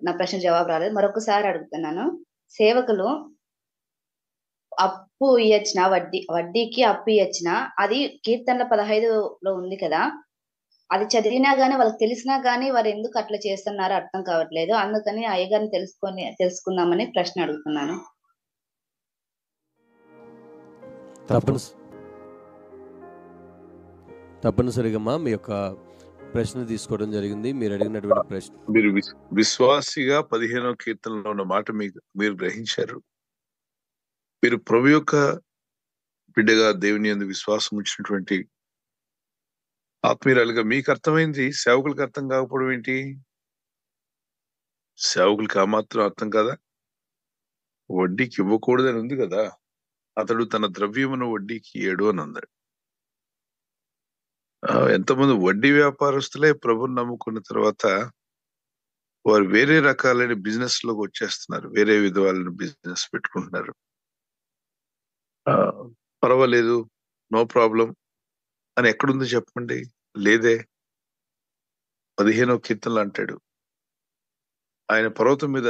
నా ప్రశ్న జవాబు రాలేదు. మరొకసారి అడుగుతున్నాను. సేవకులు అప్పు ఇయ్యొచ్చిన వడ్డీకి అప్పు ఇయ్యొచ్చిన అది కీర్తనల 15లో ఉంది కదా! అది చదివినా గాని వాళ్ళకి తెలిసినా గాని వారెందుకు అట్లా చేస్తున్నారో అర్థం కావట్లేదు. అందుకని అయ్యగారిని తెలుసుకుందామని ప్రశ్న అడుగుతున్నాను. తప్పనిసరిగా మీ యొక్క ప్రశ్న తీసుకోవడం జరిగింది. మీరు అడిగినటువంటి ప్రశ్న, మీరు విశ్వాసిగా 15వ కీర్తనలో ఉన్న మాట మీరు గ్రహించారు. మీరు ప్రభు యొక్క బిడ్డగా దేవుని యందు విశ్వాసం ఉంచినటువంటి ఆత్మీయురాలుగా మీకు అర్థమైంది. సేవకులకు అర్థం కాకపోవడం ఏంటి? సేవకులకి ఆ మాత్రం అర్థం కదా. వడ్డీకి ఇవ్వకూడదని ఉంది కదా. అతడు తన ద్రవ్యమును వడ్డీకి ఇయ్యడు అని అన్నాడు. ఎంతమంది వడ్డీ వ్యాపారస్తులే ప్రభుని నమ్ముకున్న తర్వాత వారు వేరే రకాలైన బిజినెస్ లోకి వచ్చేస్తున్నారు. వేరే విధమైన బిజినెస్ పెట్టుకుంటున్నారు. పర్వాలేదు, నో ప్రాబ్లం అని ఎక్కడుంది చెప్పండి? లేదే. 15వ కీర్తనలు అంటాడు, ఆయన పర్వతం మీద,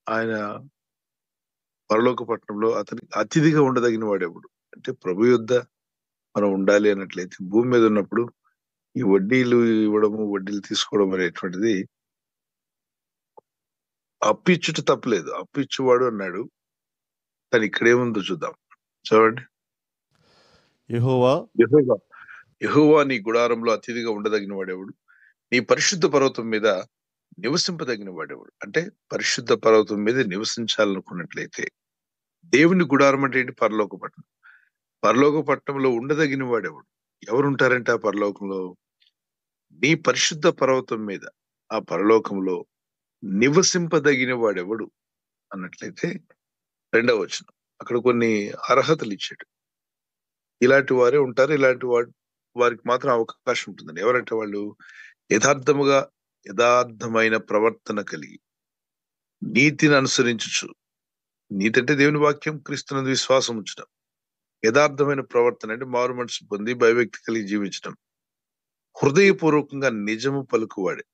ఆయన పరలోక పట్టణంలో అతనికి అతిథిగా ఉండదగిన వాడెవడు? అంటే ప్రభు యొద్ద మనం ఉండాలి అన్నట్లయితే భూమి మీద ఉన్నప్పుడు ఈ వడ్డీలు ఇవ్వడము, వడ్డీలు తీసుకోవడం అనేటువంటిది, అప్పు ఇచ్చుట తప్పలేదు, అప్పు ఇచ్చేవాడు అన్నాడు. కానీ ఇక్కడేముందో చూద్దాం. చూడండి. యెహోవా నీ గుడారంలో అతిథిగా ఉండదగిన వాడెవడు? నీ పరిశుద్ధ పర్వతం మీద నివసింపదగిన వాడెవడు? అంటే పరిశుద్ధ పర్వతం మీద నివసించాలనుకున్నట్లయితే, దేవుని గుడారం అంటే ఏంటి? పరలోక పట్టణం. పరలోక పట్టణంలో ఉండదగిన వాడెవడు? ఎవరుంటారంటే ఆ పరలోకంలో? నీ పరిశుద్ధ పర్వతం మీద, ఆ పరలోకంలో నివసింపదగిన వాడెవడు అన్నట్లయితే 2వ వచనం అక్కడ కొన్ని అర్హతలు ఇచ్చాడు. ఇలాంటి వారే ఉంటారు, ఇలాంటి వారికి మాత్రం అవకాశం ఉంటుందండి. ఎవరంటే వాళ్ళు యథార్థమైన ప్రవర్తన కలిగి, నీతిని అనుసరించు. నీతి అంటే దేవుని వాక్యం, క్రీస్తునందు విశ్వాసం ఉంచడం. యథార్థమైన ప్రవర్తన అంటే మారు మనసు పొంది భయభక్తి కలిగి జీవించడం. హృదయపూర్వకంగా నిజము పలుకువాడే.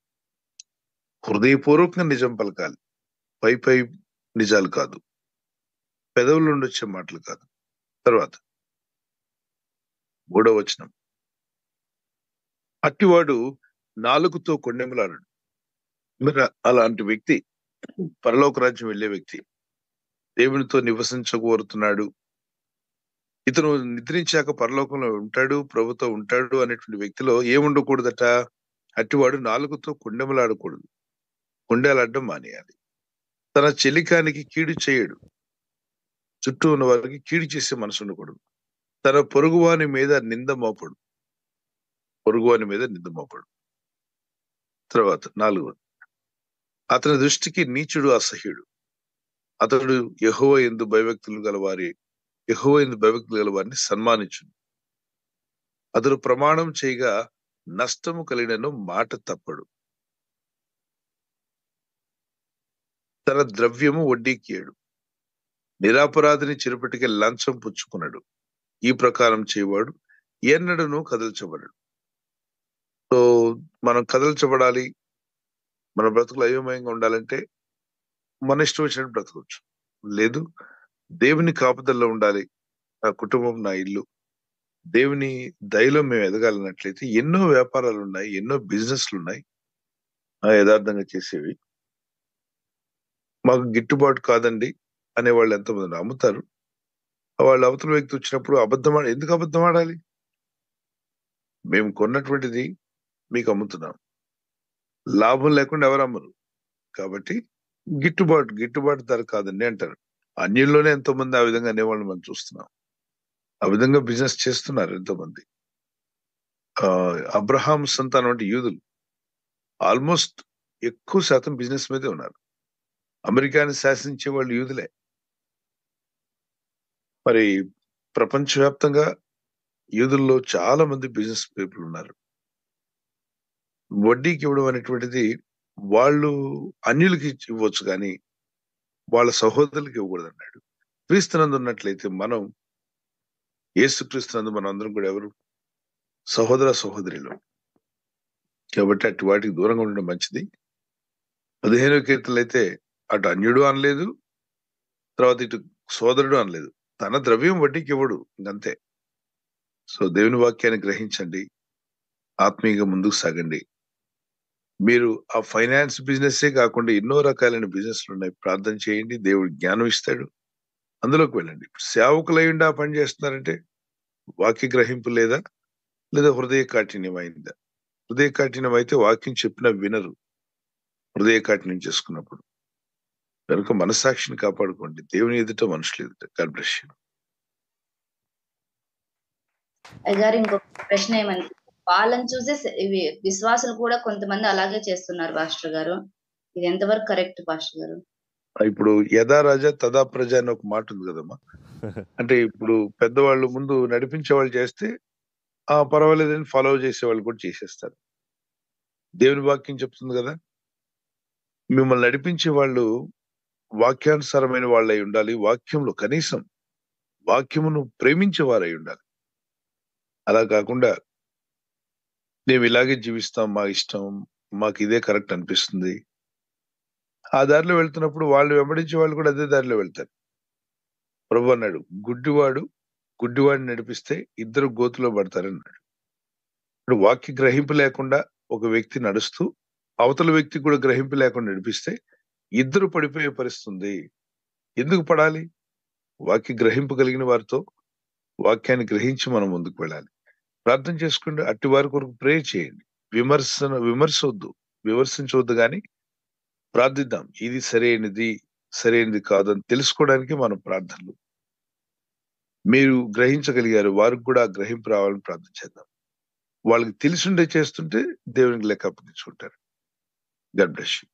హృదయపూర్వకంగా నిజం పలకాలి, పై నిజాలు కాదు, పెదవుల నుండి వచ్చే మాటలు కాదు. తర్వాత 3వ వచనం, అట్టివాడు నాలుగుతో కొండెములాడడు. మరి అలాంటి వ్యక్తి, పరలోక రాజ్యం వెళ్ళే వ్యక్తి, దేవునితో నివసించకోరుతున్నాడు, ఇతను నిద్రించాక పరలోకంలో ఉంటాడు, ప్రభుతో ఉంటాడు అనేటువంటి వ్యక్తిలో ఏముండకూడదట? అట్టివాడు నాలుగుతో కొండెములాడకూడదు, కొండెలాడడం మానేయాలి. తన చెలికానికి కీడు చేయడు, చుట్టూ ఉన్న వారికి కీడు చేసే మనసు ఉండకూడదు. తన పొరుగువాని మీద నింద మోపడు. తర్వాత 4వ, అతని దృష్టికి నీచుడు అసహ్యుడు. అతడు యెహోవా యందు భయభక్తులు గల వారిని సన్మానించును. అతడు ప్రమాణం చేయగా నష్టము కలిగినను మాట తప్పడు. తన ద్రవ్యము వడ్డీకి ఇయ్యడు. నిరపరాధిని చెరుపటికి లంచం పుచ్చుకున్నాడు. ఈ ప్రకారం చేయవాడు ఎన్నడను కదల్చబడడు. సో మనం కదల్చబడాలి, మన బ్రతుకులు అయోమయంగా ఉండాలంటే మన ఇష్టం వచ్చినట్టు బ్రతకవచ్చు. లేదు, దేవుని కాపుదల్లో ఉండాలి, నా కుటుంబం, నా ఇల్లు, దేవుని దయలో మేము ఎదగాలన్నట్లయితే ఎన్నో వ్యాపారాలు ఉన్నాయి, ఎన్నో బిజినెస్లు ఉన్నాయి యథార్థంగా చేసేవి. మాకు గిట్టుబాటు కాదండి అనే వాళ్ళు ఎంతమంది అమ్ముతారు. వాళ్ళు అవతల వ్యక్తి వచ్చినప్పుడు ఎందుకు అబద్ధం ఆడాలి? మేము కొన్నటువంటిది మీకు అమ్ముతున్నాం, లాభం లేకుండా ఎవరు అమ్మరు. కాబట్టి గిట్టుబాటు ధర కాదండి అంటారు. అన్యుల్లోనే ఎంతో మంది ఆ విధంగా అనేవాళ్ళు మనం చూస్తున్నాం. ఆ విధంగా బిజినెస్ చేస్తున్నారు ఎంతో మంది. అబ్రహాం సంతానం అంటే యూదులు ఆల్మోస్ట్ ఎక్కువ శాతం బిజినెస్ మీదే ఉన్నారు. అమెరికాని శాసించే వాళ్ళు యూదులే. మరి ప్రపంచవ్యాప్తంగా యూదుల్లో చాలా మంది బిజినెస్ పీపుల్ ఉన్నారు. వడ్డీకి ఇవ్వడం అనేటువంటిది వాళ్ళు అన్యులకి ఇవ్వచ్చు, కానీ వాళ్ళ సహోదరులకి ఇవ్వకూడదు అన్నాడు. క్రీస్తునందు ఉన్నట్లయితే మనం, యేసుక్రీస్తునందు మనం అందరం కూడా ఎవరు? సహోదరులు. కాబట్టి అటు వాటికి దూరంగా ఉండడం మంచిది. 15వ కీర్తనలు అయితే అటు అన్యుడు అనలేదు, తర్వాత ఇటు సోదరుడు అనలేదు. తన ద్రవ్యం వడ్డీకి ఇవ్వడు, ఇంకంతే. సో దేవుని వాక్యాన్ని గ్రహించండి, ఆత్మీయంగా ముందుకు సాగండి. మీరు ఆ ఫైనాన్స్ బిజినెస్ కాకుండా ఎన్నో రకాలైన బిజినెస్లు ఉన్నాయి. ప్రార్థన చేయండి, దేవుడు జ్ఞానం ఇస్తాడు, అందులోకి వెళ్ళండి. ఇప్పుడు సేవకులై ఉండి ఆ పని చేస్తున్నారంటే వాక్య గ్రహింపు లేదా, లేదా హృదయ కాఠిన్యం అయిందా? హృదయ కాఠిన్యం అయితే వాక్యం చెప్పినా వినరు, హృదయ కాఠిన్యం చేసుకున్నప్పుడు. కనుక మనస్సాక్షిని కాపాడుకోండి, దేవుని ఎదుట, మనుషులు ఎదుట. God bless you. అయ్యగారు ఇంకొక ప్రశ్న ఏమంటే, వాళ్ళని చూసే ఇవి విశ్వాసులు కూడా కొంతమంది అలాగే చేస్తున్నారు పాస్టర్ గారు. ఇది ఎంతవరకు కరెక్ట్ పాస్టర్ గారు? ఇప్పుడు యథా రాజా తదా ప్రజ అని ఒక మాట ఉంది కదమ్మా. అంటే ఇప్పుడు పెద్దవాళ్ళు ముందు నడిపించే వాళ్ళు చేస్తే పర్వాలేదని ఫాలో చేసే వాళ్ళు కూడా చేసేస్తారు. దేవుని వాక్యం చెప్తుంది కదా, మిమ్మల్ని నడిపించే వాళ్ళు వాక్యానుసారమైన వాళ్ళై ఉండాలి, వాక్యంలో కనీసం వాక్యమును ప్రేమించే వారై ఉండాలి. అలా కాకుండా మేము ఇలాగే జీవిస్తాం, మా ఇష్టం, మాకు ఇదే కరెక్ట్ అనిపిస్తుంది, ఆ దారిలో వెళ్తున్నప్పుడు వాళ్ళు వెంబడించే వాళ్ళు కూడా అదే దారిలో వెళ్తారు. ప్రభు అన్నాడు, గుడ్డివాడిని నడిపిస్తే ఇద్దరు గోతులో పడతారన్నాడు. ఇప్పుడు వాక్య గ్రహింపు లేకుండా ఒక వ్యక్తి నడుస్తూ అవతల వ్యక్తి కూడా గ్రహింపు లేకుండా నడిపిస్తే ఇద్దరు పడిపోయే పరిస్థితుంది. ఎందుకు పడాలి? వాక్య గ్రహింపు కలిగిన వారితో వాక్యాన్ని గ్రహించి మనం ముందుకు వెళ్ళాలి. ప్రార్థన చేసుకుంటే అట్టి వారి కొరకు ప్రే చేయండి. విమర్శించవద్దు, కానీ ప్రార్థిద్దాం. ఇది సరైనది కాదని తెలుసుకోవడానికి మనం ప్రార్థనలు. మీరు గ్రహించగలిగారు, వారికి కూడా గ్రహింపు రావాలని ప్రార్థన చేద్దాం. వాళ్ళకి తెలిసిండే చేస్తుంటే దేవునికి లెక్క అప్పగించుకుంటారు. God bless you.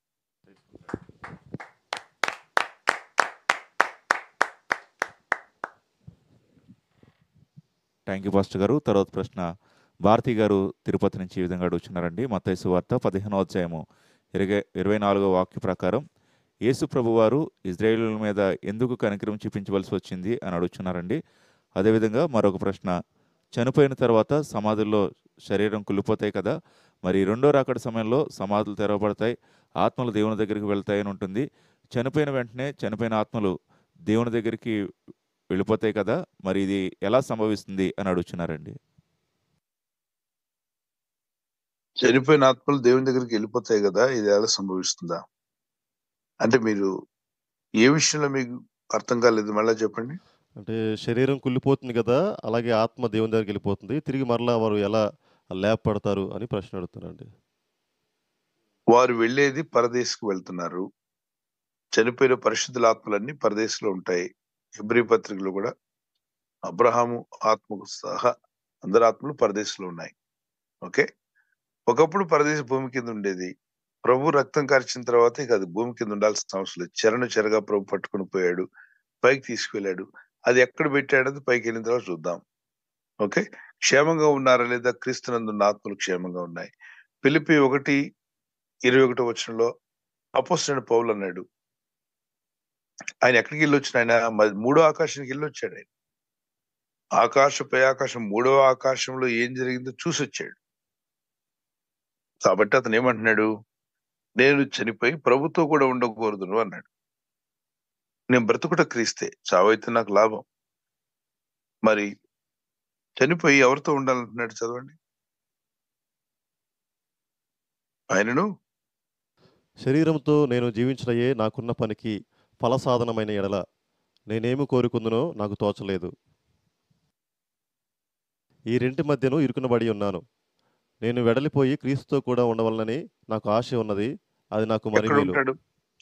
Thank you pastor గారు. తర్వాత ప్రశ్న భారతి గారు తిరుపతి నుంచి ఈ విధంగా అడుగుతున్నారండి. మత్తయి సువార్త 15వ అధ్యాయము 24వ వాక్య ప్రకారం యేసు ప్రభువారు ఇజ్రాయేలుల మీద ఎందుకు కనికరం చూపించవలసి వచ్చింది అని అడుగుతున్నారండి. అదేవిధంగా మరొక ప్రశ్న, చనిపోయిన తర్వాత సమాధుల్లో శరీరం కుళ్ళిపోతాయి కదా, మరి రెండో రాకడ సమయంలో సమాధులు తెరవబడతాయి, ఆత్మలు దేవుని దగ్గరికి వెళ్తాయి అని ఉంటుంది. చనిపోయిన వెంటనే చనిపోయిన ఆత్మలు దేవుని దగ్గరికి వెళ్ళిపోతాయి కదా, మరి ఇది ఎలా సంభవిస్తుంది అని అడుగుతున్నారండి. చనిపోయిన ఆత్మలు దేవుని దగ్గరికి వెళ్ళిపోతాయి కదా, ఇది ఎలా సంభవిస్తుందా అంటే మీరు ఏ విషయంలో మీకు అర్థం కాలేదు, మళ్ళా చెప్పండి. అంటే శరీరం కుళ్ళిపోతుంది కదా, అలాగే ఆత్మ దేవుని దగ్గరికి వెళ్ళిపోతుంది, తిరిగి మరలా వారు ఎలా లేపబడతారు అని ప్రశ్న అడుగుతున్నారండి. వారు వెళ్ళేది పరదేశకు వెళ్తున్నారు. చనిపోయిన పరిశుద్ధుల ఆత్మలన్నీ పరదేశంలో ఉంటాయి. హెబ్రీ పత్రికలో కూడా అబ్రహాము ఆత్మకు సహా అందరి ఆత్మలు పరదేశంలో ఉన్నాయి. ఓకే, ఒకప్పుడు పరదేశ భూమి కింద ఉండేది. ప్రభు రక్తం కార్చిన తర్వాత ఇక అది భూమి కింద ఉండాల్సిన అవసరం లేదు. చెరగా ప్రభు పట్టుకుని పోయాడు, పైకి తీసుకువెళ్ళాడు. అది ఎక్కడ పెట్టాడది పైకి వెళ్ళిన తర్వాత చూద్దాం. ఓకే, క్షేమంగా ఉన్నారా లేదా? క్రీస్తునందున్న ఆత్మలు క్షేమంగా ఉన్నాయి. ఫిలిప్పీ 1:21 వచనంలో అపోస్తలుడైన పౌలు అన్నాడు, ఆయన ఎక్కడికి వెళ్ళొచ్చిన, ఆయన మూడో ఆకాశానికి వెళ్ళొచ్చాడు. ఆయన పై ఆకాశం, మూడవ ఆకాశంలో ఏం జరిగిందో చూసి వచ్చాడు. కాబట్టి అతను ఏమంటున్నాడు, నేను చనిపోయి ప్రభుతో కూడా ఉండకూడదును అన్నాడు. నేను బ్రతుకుట క్రీస్తే, చావైతే నాకు లాభం. మరి చనిపోయి ఎవరితో ఉండాలంటున్నాడు? చదవండి. ఆయనను శరీరంతో నేను జీవించినయే నాకున్న పనికి ఫలసాధనమైన ఎడల నేనేమి కోరుకుందునో నాకు తోచలేదు. ఈ రెంటి మధ్యను ఇరుకునబడి ఉన్నాను. నేను వెడలిపోయి క్రీస్తుతో కూడా ఉండవలనని నాకు ఆశ ఉన్నది, అది నాకు మరి మేలు.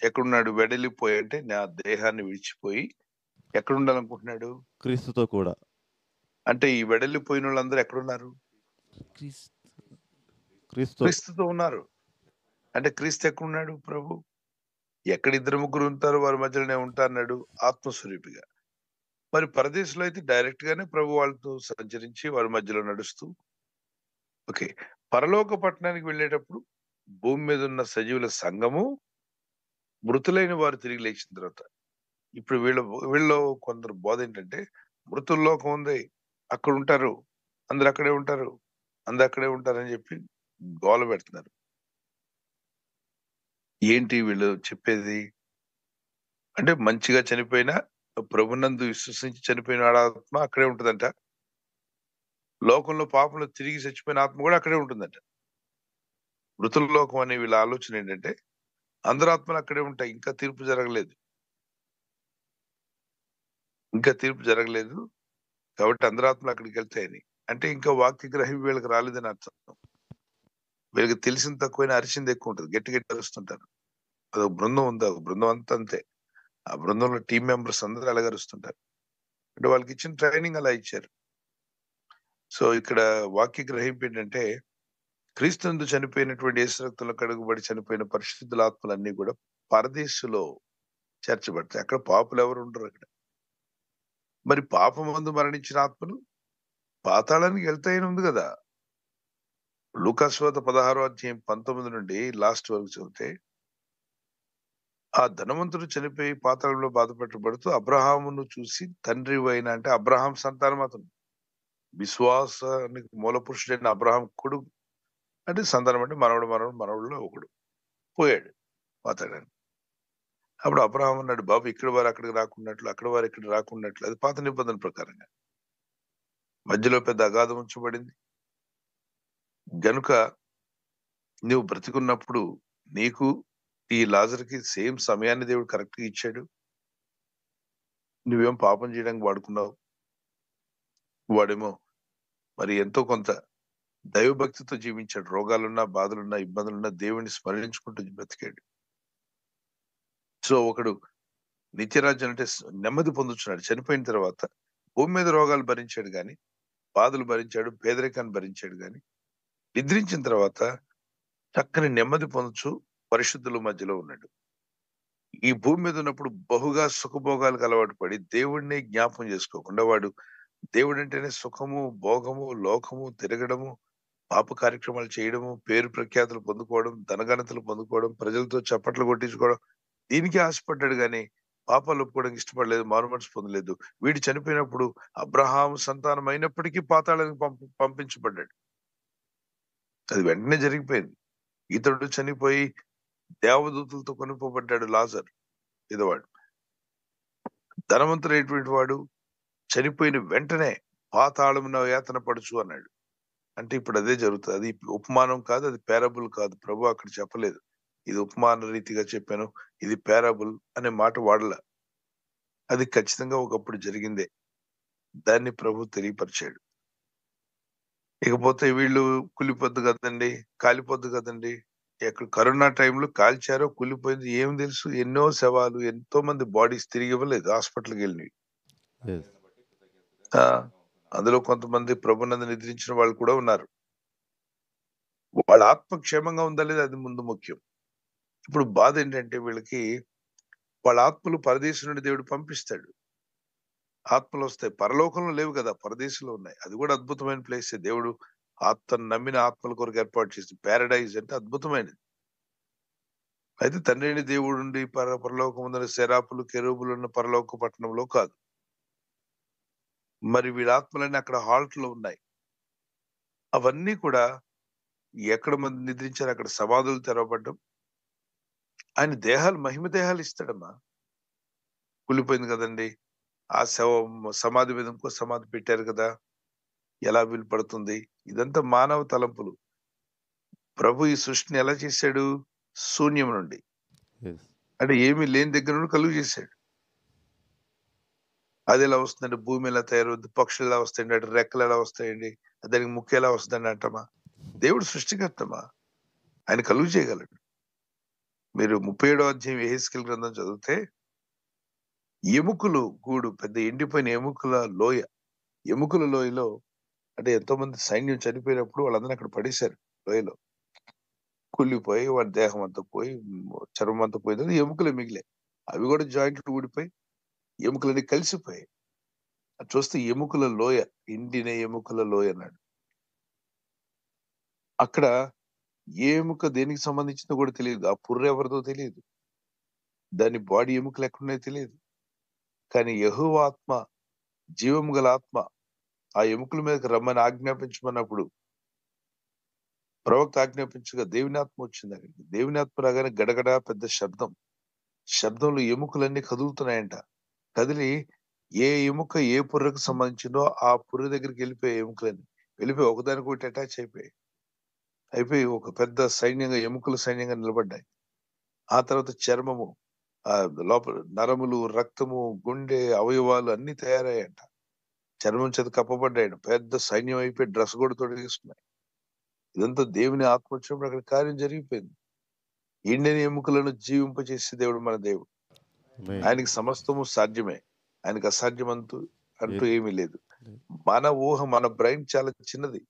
ఎక్కడున్నాడు? వెడలిపోయి అంటే నా దేహాన్ని విడిచిపోయి ఎక్కడ ఉండాలనుకుంటున్నాడు? క్రీస్తుతో కూడా. అంటే ఈ వెడలిపోయిన వాళ్ళందరూ ఎక్కడున్నారు? క్రీస్తుతో ఉన్నారు. అంటే క్రీస్తు ఎక్కడున్నాడు? ప్రభు ఎక్కడ 2-3 ఉంటారు వారి మధ్యలోనే ఉంటా అన్నాడు ఆత్మస్వరూపిగా. మరి పరదేశంలో అయితే డైరెక్ట్ గానే ప్రభు వాళ్ళతో సంచరించి వారి మధ్యలో నడుస్తూ, ఓకే, పరలోక పట్టణానికి వెళ్ళేటప్పుడు భూమి మీద ఉన్న సజీవుల సంఘము, మృతులైన వారు తిరిగి లేచిన తర్వాత. ఇప్పుడు వీళ్ళలో కొందరు బోధ ఏంటంటే, మృతుల లోకం ఉంది, అక్కడ ఉంటారు, అందరు అక్కడే ఉంటారు అని చెప్పి గోల పెడుతున్నారు. ఏంటి వీళ్ళు చెప్పేది? అంటే మంచిగా చనిపోయిన ప్రభునందు విశ్వసించి చనిపోయిన వాడి ఆత్మ అక్కడే ఉంటుందంట. లోకంలో పాపంలో తిరిగి చచ్చిపోయిన ఆత్మ కూడా అక్కడే ఉంటుందంట. మృతుల లోకం అనే వీళ్ళ ఆలోచన ఏంటంటే అందరు ఆత్మలు అక్కడే ఉంటాయి, ఇంకా తీర్పు జరగలేదు, ఇంకా తీర్పు జరగలేదు కాబట్టి అందరు ఆత్మలు అక్కడికి వెళ్తాయని. అంటే ఇంకా వాక్య గ్రహం వీళ్ళకి రాలేదని అర్థం. వీళ్ళకి తెలిసిన తక్కువైనా అరిచింది ఎక్కువ ఉంటుంది, గట్టి గట్టి అరుస్తుంటారు. అదొక బృందం ఉంది, ఒక బృందం అంతా అంతే. ఆ బృందంలో టీం మెంబర్స్ అందరూ అలాగే అరుస్తుంటారు. అంటే వాళ్ళకి ఇచ్చిన ట్రైనింగ్ అలా ఇచ్చారు. సో ఇక్కడ వాక్య గ్రహింపు ఏంటంటే క్రీస్తునందు చనిపోయినటువంటి యేసు రక్తంలో కడుగుబడి చనిపోయిన పరిశుద్ధుల ఆత్మలన్నీ కూడా పరదేశులో చేర్చబడతాయి. అక్కడ పాపులు ఎవరు ఉండరు అక్కడ. మరి పాపమందు మరణించిన ఆత్మలు పాతాళానికి వెళ్తాయని ఉంది కదా. లూకాసు 16:19 నుండి లాస్ట్ వరకు చదివితే ఆ ధనవంతుడు చనిపోయి పాతాళంలో బాధపెట్టబడుతూ అబ్రహామును చూసి తండ్రి అయిన, అంటే అబ్రహాం సంతానం అతను, విశ్వాసానికి మూల పురుషుడైన అబ్రహాం కొడుకు, అంటే సంతానం అంటే మనవడులో ఒకడు పోయాడు పాతాళానికి. అప్పుడు అబ్రహాం అన్నాడు, బాబు ఇక్కడ వారు అక్కడికి రాకున్నట్లు, అక్కడ వారు ఇక్కడ రాకున్నట్లు. అది పాత నిబంధన ప్రకారంగా. మధ్యలో పెద్ద అగాధం ఉంచబడింది గనుక నువ్వు బ్రతికున్నప్పుడు నీకు ఈ లాజర్కి సేమ్ సమయాన్ని దేవుడు కరెక్ట్ గా ఇచ్చాడు. నువ్వేం పాపం చేయడానికి వాడుకున్నావు, వాడేమో మరి ఎంతో కొంత దైవభక్తితో జీవించాడు. రోగాలున్నా, బాధలున్నా, ఇబ్బందులున్నా దేవుడిని స్మరించుకుంటూ బ్రతికాడు. సో ఒకడు నిత్యరాజ్యం అంటే నెమ్మది పొందుతున్నాడు. చనిపోయిన తర్వాత భూమి మీద రోగాలు భరించాడు గాని, బాధలు భరించాడు, పేదరికాన్ని భరించాడు గాని, నిద్రించిన తర్వాత చక్కని నెమ్మది పొందుచు పరిశుద్ధుల మధ్యలో ఉన్నాడు. ఈ భూమి మీద ఉన్నప్పుడు బహుగా సుఖభోగాలకు అలవాటు పడి దేవుడిని జ్ఞాపకం చేసుకోకుండా వాడు దేవుడు అంటేనే సుఖము, భోగము, లోకము, తిరగడము, పాప కార్యక్రమాలు చేయడము, పేరు ప్రఖ్యాతులు పొందుకోవడం, ధనఘనతలు పొందుకోవడం, ప్రజలతో చప్పట్లు కొట్టించుకోవడం, దీనికి ఆశపడ్డాడు గాని పాపాలు ఒప్పుకోవడానికి ఇష్టపడలేదు, మారుమనసు పొందలేదు. వీడు చనిపోయినప్పుడు అబ్రహాం సంతానం అయినప్పటికీ పాతాళానికి పంపించబడ్డాడు. అది వెంటనే జరిగిపోయింది. ఇతడు చనిపోయి దేవదూతులతో కొనుక్కోబడ్డాడు లాజర్ ఇదవాడు. ధనవంతుడైనటువంటి వాడు చనిపోయిన వెంటనే పాతాళమున యాతన పడుచు అన్నాడు. అంటే ఇప్పుడు అదే జరుగుతుంది. అది ఉపమానం కాదు, అది పేరబుల్ కాదు. ప్రభు అక్కడ చెప్పలేదు ఇది ఉపమాన రీతిగా చెప్పాను, ఇది పేరబుల్ అనే మాట వాడల. అది ఖచ్చితంగా ఒకప్పుడు జరిగిందే. దాన్ని ప్రభు తెలియపరిచాడు. ఇకపోతే వీళ్ళు కులిపోద్దు కదండి, కాలిపోద్దు కదండి. ఎక్కడ కరోనా టైంలో కాల్చారో కూలిపోయింది ఏం తెలుసు. ఎన్నో శవాలు, ఎంతో మంది బాడీస్ తిరిగి ఇవ్వలేదు, హాస్పిటల్కి వెళ్ళినవి. అందులో కొంతమంది ప్రభునందు నిద్రించిన వాళ్ళు కూడా ఉన్నారు. వాళ్ళ ఆత్మ క్షేమంగా ఉందా లేదా అది ముందు ముఖ్యం. ఇప్పుడు బాధ ఏంటంటే వీళ్ళకి వాళ్ళ ఆత్మలు పరదేశం నుండి దేవుడు పంపిస్తాడు. ఆత్మలు వస్తాయి, పరలోకంలో లేవు కదా, పరదేశంలో ఉన్నాయి. అది కూడా అద్భుతమైన ప్లేస్. దేవుడు ఆత్మను నమ్మిన ఆత్మల కొరకు ఏర్పాటు చేసి ప్యారడైజ్ అంటే అద్భుతమైనది. అయితే తండ్రిని దేవుడు ఉండి పరలోకం ఉందని శరాపులు, కెరూబులు ఉన్న పరలోక పట్టణంలో కాదు. మరి వీళ్ళ ఆత్మలన్నీ అక్కడ హాల్ట్ లో ఉన్నాయి. అవన్నీ కూడా ఎక్కడ మంది నిద్రించారు అక్కడ సమాధులు తెరవబడ్డం. ఆయన దేహాలు, మహిమ దేహాలు ఇస్తాడమ్మా. కూలిపోయింది కదండి, ఆ సమాధి మీద ఇంకో సమాధి పెట్టారు కదా, ఎలా వీలు పడుతుంది? ఇదంతా మానవ తలంపులు. ప్రభు ఈ సృష్టిని ఎలా చేశాడు? శూన్యం నుండి, అంటే ఏమీ లేని దగ్గర నుండి కలుగు చేశాడు. అది ఎలా వస్తుందండి? భూమి ఎలా తయారవుద్ది? పక్షులు ఎలా వస్తాయండి? అంటే రెక్కలు ఎలా వస్తాయండి? దానికి ముక్కు ఎలా వస్తుందండి అంటమా? దేవుడు సృష్టికర్తమా, ఆయన కలుగు చేయగలడు. మీరు 37వ అధ్యాయం యెహెజ్కేలు గ్రంథం చదివితే ఎముకలు గూడు, పెద్ద ఎండిపోయిన ఎముకల లోయ. ఎముకల లోయలో అంటే ఎంతో మంది సైన్యం చనిపోయినప్పుడు వాళ్ళందరినీ అక్కడ పడేశారు లోయలో. కుళ్ళిపోయి వాడి దేహం అంతా పోయి, చర్మం అంతా పోయింది, ఎముకలు మిగిలే. అవి కూడా జాయింట్లు ఊడిపోయి ఎముకలన్నీ కలిసిపోయాయి. అది చూస్తే ఎముకల లోయ, ఎండిన ఎముకల లోయ అన్నాడు. అక్కడ ఏ ఎముక దేనికి సంబంధించిందో కూడా తెలియదు. ఆ పుర్రె ఎవరిదో తెలియదు, దాని బాడీ ఎముకలు ఎక్కడున్నాయో తెలియదు. కానీ యెహోవా ఆత్మ, జీవం గల ఆత్మ ఆ ఎముకల మీదకి రమ్మని ఆజ్ఞాపించమన్నప్పుడు ప్రవక్త ఆజ్ఞాపించగా దేవుని ఆత్మ వచ్చింది అక్కడికి. దేవుని ఆత్మ రాగానే గడగడ పెద్ద శబ్దంలో ఎముకలన్నీ కదులుతున్నాయంట. కదిలి ఏ ఎముక ఏ పుర్రకు సంబంధించిందో ఆ పుర్ర దగ్గరికి వెళ్ళిపోయాయి ఎముకలన్నీ. వెళ్ళిపోయి ఒకదానికొకటి అటాచ్ అయిపోయి ఒక పెద్ద సైన్యంగా, ఎముకల సైన్యంగా నిలబడ్డాయి. ఆ తర్వాత చర్మము, ఆ లోపల నరములు, రక్తము, గుండె, అవయవాలు అన్ని తయారయ్యాయంట. చర్మం చేత కప్పబడ్డాయంట. పెద్ద సైన్యం అయిపోయి డ్రెస్ కూడా తొడిగేసుకున్నాయి. ఇదంతా దేవుని ఆత్మ వచ్చినప్పుడు అక్కడ కార్యం జరిగిపోయింది. ఎండిన ఎముకలను జీవింపజేసే దేవుడు మన దేవుడు. ఆమేన్. ఆయనకి సమస్తము సాధ్యమే. ఆయనకి అసాధ్యం అంటూ లేదు. ఏమీ లేదు. మన ఊహ, మన బ్రెయిన్ చాలా చిన్నది.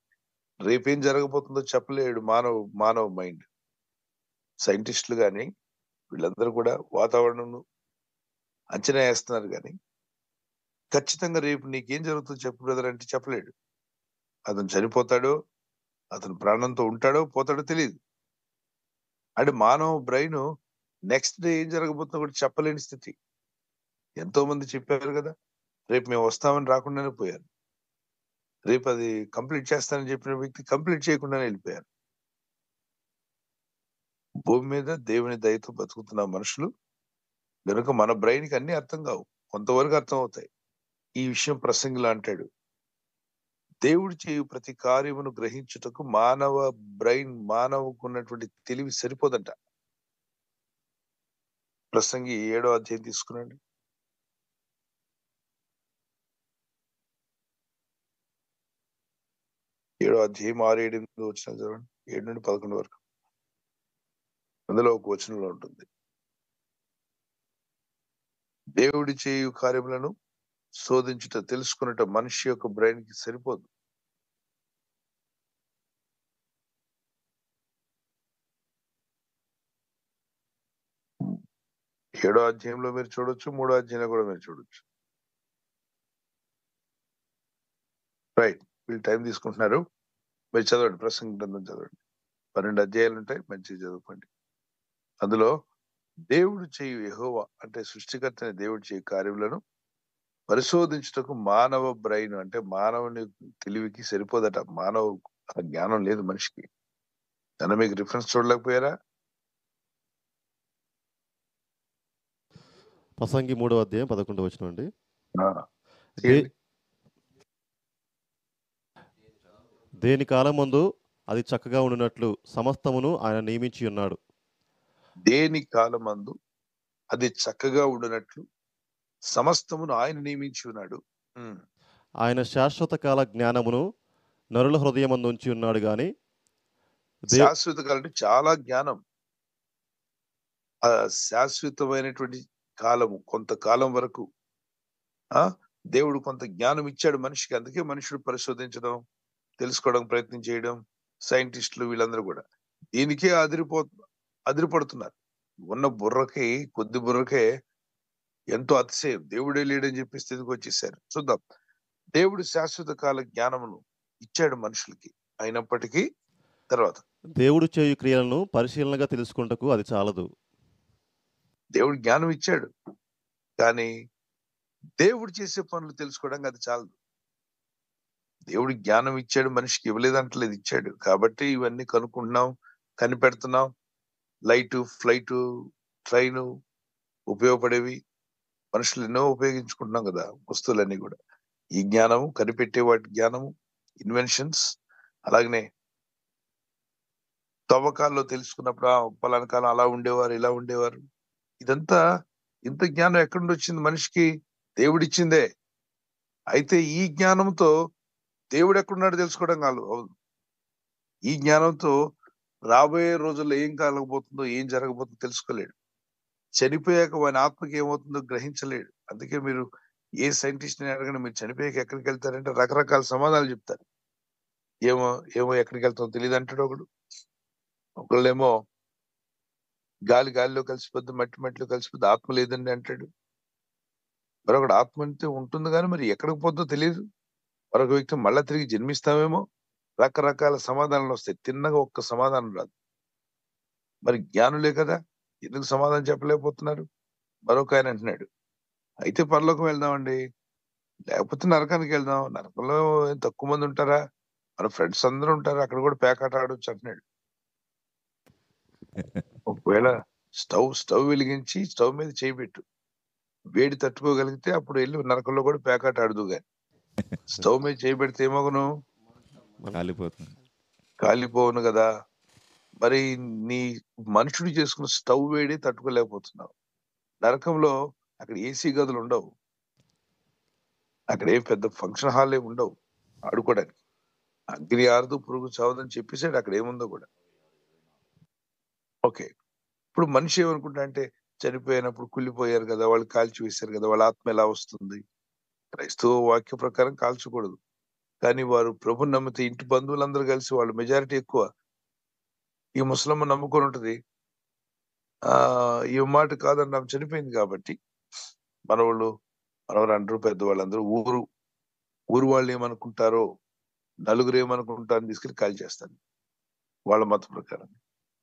రేపేం జరగబోతుందో చెప్పలేడు మానవ మైండ్. సైంటిస్టులు గాని వీళ్ళందరూ కూడా వాతావరణం అంచనా వేస్తున్నారు కానీ ఖచ్చితంగా రేపు నీకేం జరుగుతుందో చెప్పు బ్రదర్ అంటే చెప్పలేడు. అతను చనిపోతాడో, అతను ప్రాణంతో ఉంటాడో పోతాడో తెలియదు. అంటే మానవ బ్రెయిన్ నెక్స్ట్ డే ఏం జరగబోతుందో కూడా చెప్పలేని స్థితి. ఎంతో మంది చెప్పారు కదా, రేపు మేము వస్తామని రాకుండానే పోయారు. రేపు అది కంప్లీట్ చేస్తానని చెప్పిన వ్యక్తి కంప్లీట్ చేయకుండానే వెళ్ళిపోయారు. భూమి మీద దేవుని దయతో బతుకుతున్న మనుషులు కనుక మన బ్రెయిన్ కి అన్ని అర్థం కావు, కొంతవరకు అర్థం అవుతాయి. ఈ విషయం ప్రసంగిలో అంటాడు, దేవుడు చేయు ప్రతి కార్యమును గ్రహించుటకు మానవుకు ఉన్నటువంటి తెలివి సరిపోదంట. ప్రసంగి 7వ అధ్యాయం తీసుకునండి. 7వ అధ్యాయం 6, 7, 8 వచనాలు చదవండి. 7 నుండి 11 వరకు. అందులో ఒక వచనంలో ఉంటుంది, దేవుడి చేయు కార్యములను శోధించుట తెలుసుకున్నట మనిషి యొక్క బ్రెయిన్ కి సరిపోదు. ఏడో అధ్యాయంలో మీరు చూడొచ్చు, 3వ అధ్యాయంలో కూడా మీరు చూడొచ్చు. రైట్, వీళ్ళు టైం తీసుకుంటున్నారు. మీరు చదవండి, ప్రసంగ గ్రంథం చదవండి. 12 అధ్యాయాలు ఉంటాయి, మంచిగా చదువుకోండి. అందులో దేవుడు చేయు యెహోవా అంటే సృష్టికర్త అయిన దేవుడు చేయు కార్యములను పరిశోధించుటకు మానవ బ్రెయిన్ అంటే మానవుని తెలివికి సరిపోదట. మానవ జ్ఞానం లేదు మనిషికి. దాన్ని మీకు రిఫరెన్స్ చూడలేకపోయారా? ప్రసంగి 3వ అధ్యాయం 11వ వచనం అండి. చేయండి. దేని కాలమందు అది చక్కగా ఉండినట్లు సమస్తమును ఆయన నియమించి ఉన్నాడు. దేని కాలమందు అది చక్కగా ఉండినట్లు సమస్తమును ఆయన నియమించి ఉన్నాడు. ఆయన శాశ్వత కాల జ్ఞానమును నరుల హృదయమందు ఉంచి ఉన్నాడు గాని శాశ్వత కాలం అంటే చాలా జ్ఞానం. ఆ శాశ్వతమైనటువంటి కాలము, కొంతకాలం వరకు దేవుడు కొంత జ్ఞానం ఇచ్చాడు మనిషికి. అందుకే మనుషుడు పరిశోధించడం, తెలుసుకోవడం ప్రయత్నం చేయడం, సైంటిస్టులు వీళ్ళందరూ కూడా దీనికే అదిరిపడుతున్నారు. ఉన్న బుర్రకి, కొద్ది బుర్రకే ఎంతో అతిశయం. దేవుడే లేడని చెప్పి స్థితికి వచ్చేసారు. చూద్దాం. దేవుడు శాశ్వత కాల జ్ఞానమును ఇచ్చాడు మనుషులకి. అయినప్పటికీ తర్వాత దేవుడు చేయు క్రియలను పరిశీలనగా తెలుసుకుంటకు అది చాలదు. దేవుడు జ్ఞానం ఇచ్చాడు, కానీ దేవుడు చేసే పనులు తెలుసుకోవడానికి అది చాలదు. దేవుడు జ్ఞానం ఇచ్చాడు, మనిషికి ఇవ్వలేదంటలేదు, ఇచ్చాడు. కాబట్టి ఇవన్నీ కనుక్కుంటున్నాం, కనిపెడుతున్నాం. లైటు, ఫ్లైటు, ట్రైను ఉపయోగపడేవి మనుషులు ఎన్నో ఉపయోగించుకుంటున్నాం కదా, వస్తువులన్నీ కూడా. ఈ జ్ఞానము, కనిపెట్టే వాటి జ్ఞానము, ఇన్వెన్షన్స్, అలాగనే తవ్వకాల్లో తెలుసుకున్నప్పుడు పలానా కాలం అలా ఉండేవారు, ఇలా ఉండేవారు. ఇదంతా ఇంత జ్ఞానం ఎక్కడి నుండి వచ్చింది మనిషికి? దేవుడిచ్చిందే. అయితే ఈ జ్ఞానంతో దేవుడు ఎక్కడున్నాడు తెలుసుకోవడం కాదు. ఈ జ్ఞానంతో రాబోయే రోజుల్లో ఏం కలగబోతుందో, ఏం జరగబోతుందో తెలుసుకోలేడు. చనిపోయాక వాని ఆత్మకి ఏమవుతుందో గ్రహించలేడు. అందుకే మీరు ఏ సైంటిస్ట్ ని అడగండి, మీరు చనిపోయాక ఎక్కడికి వెళ్తారంటే రకరకాల సమాధానాలు చెప్తారు. ఏమో ఎక్కడికి వెళ్తామో తెలియదు అంటాడు ఒకడు. ఒకళ్ళేమో గాలిలో కలిసిపోద్ది, మట్టిలో కలిసిపోద్ది, ఆత్మ లేదండి అంటాడు. మరొకడు ఆత్మ అంటే ఉంటుంది కానీ మరి ఎక్కడికి పోద్దో తెలియదు. మరొక వ్యక్తి మళ్ళా తిరిగి జన్మిస్తామేమో. రకరకాల సమాధానాలు వస్తాయి. తిన్నగా ఒక్క సమాధానం రాదు. మరి జ్ఞానులే కదా, ఎందుకు సమాధానం చెప్పలేకపోతున్నారు? మరొక ఆయన అంటున్నాడు, అయితే పరలోకం వెళ్దామండి, లేకపోతే నరకానికి వెళ్దాం. నరకంలో తక్కువ మంది ఉంటారా? మన ఫ్రెండ్స్ అందరూ ఉంటారు, అక్కడ కూడా పేకాట ఆడొచ్చు అంటున్నాడు. ఒకవేళ స్టవ్ వెలిగించి స్టవ్ మీద చేయబెట్టు, వేడి తట్టుకోగలిగితే అప్పుడు వెళ్ళి నరకంలో కూడా పేకాట ఆడదు. గాని స్టవ్ మీద చేయబెడితే ఏమగును? కాలిపోతుంది. కాలిపోవును కదా. మరి నీ మనుషుడు చేసుకున్న స్టవ్ వేడి తట్టుకోలేకపోతున్నావు. నరకంలో అక్కడ ఏసీ గదులు ఉండవు, అక్కడ ఏం పెద్ద ఫంక్షన్ హాల్ ఏమి ఉండవు ఆడుకోవడానికి. అగ్ని ఆరదు పురుగు చావదని చెప్పేసాడు, అక్కడ ఏముందో కూడా. ఓకే, ఇప్పుడు మనిషి ఏమనుకుంటా అంటే చనిపోయినప్పుడు కుళ్ళిపోయారు కదా, వాళ్ళు కాల్చి వేశారు కదా, వాళ్ళ ఆత్మ ఎలా వస్తుంది? క్రైస్తవ వాక్య ప్రకారం కాల్చకూడదు. కానీ వారు ప్రభుని నమ్మితే ఇంటి బంధువులందరూ కలిసి, వాళ్ళు మెజారిటీ ఎక్కువ ఈ ముసలమ్మ నమ్ముకొని ఉంటది. ఈ మాట కాదన్నా చనిపోయింది కాబట్టి మనవాళ్ళు అంటారు, పెద్దవాళ్ళందరూ ఊరు వాళ్ళు ఏమనుకుంటారో, నలుగురు ఏమనుకుంటారని తీసుకెళ్లి కాల్ చేస్తాను వాళ్ళ మత ప్రకారం.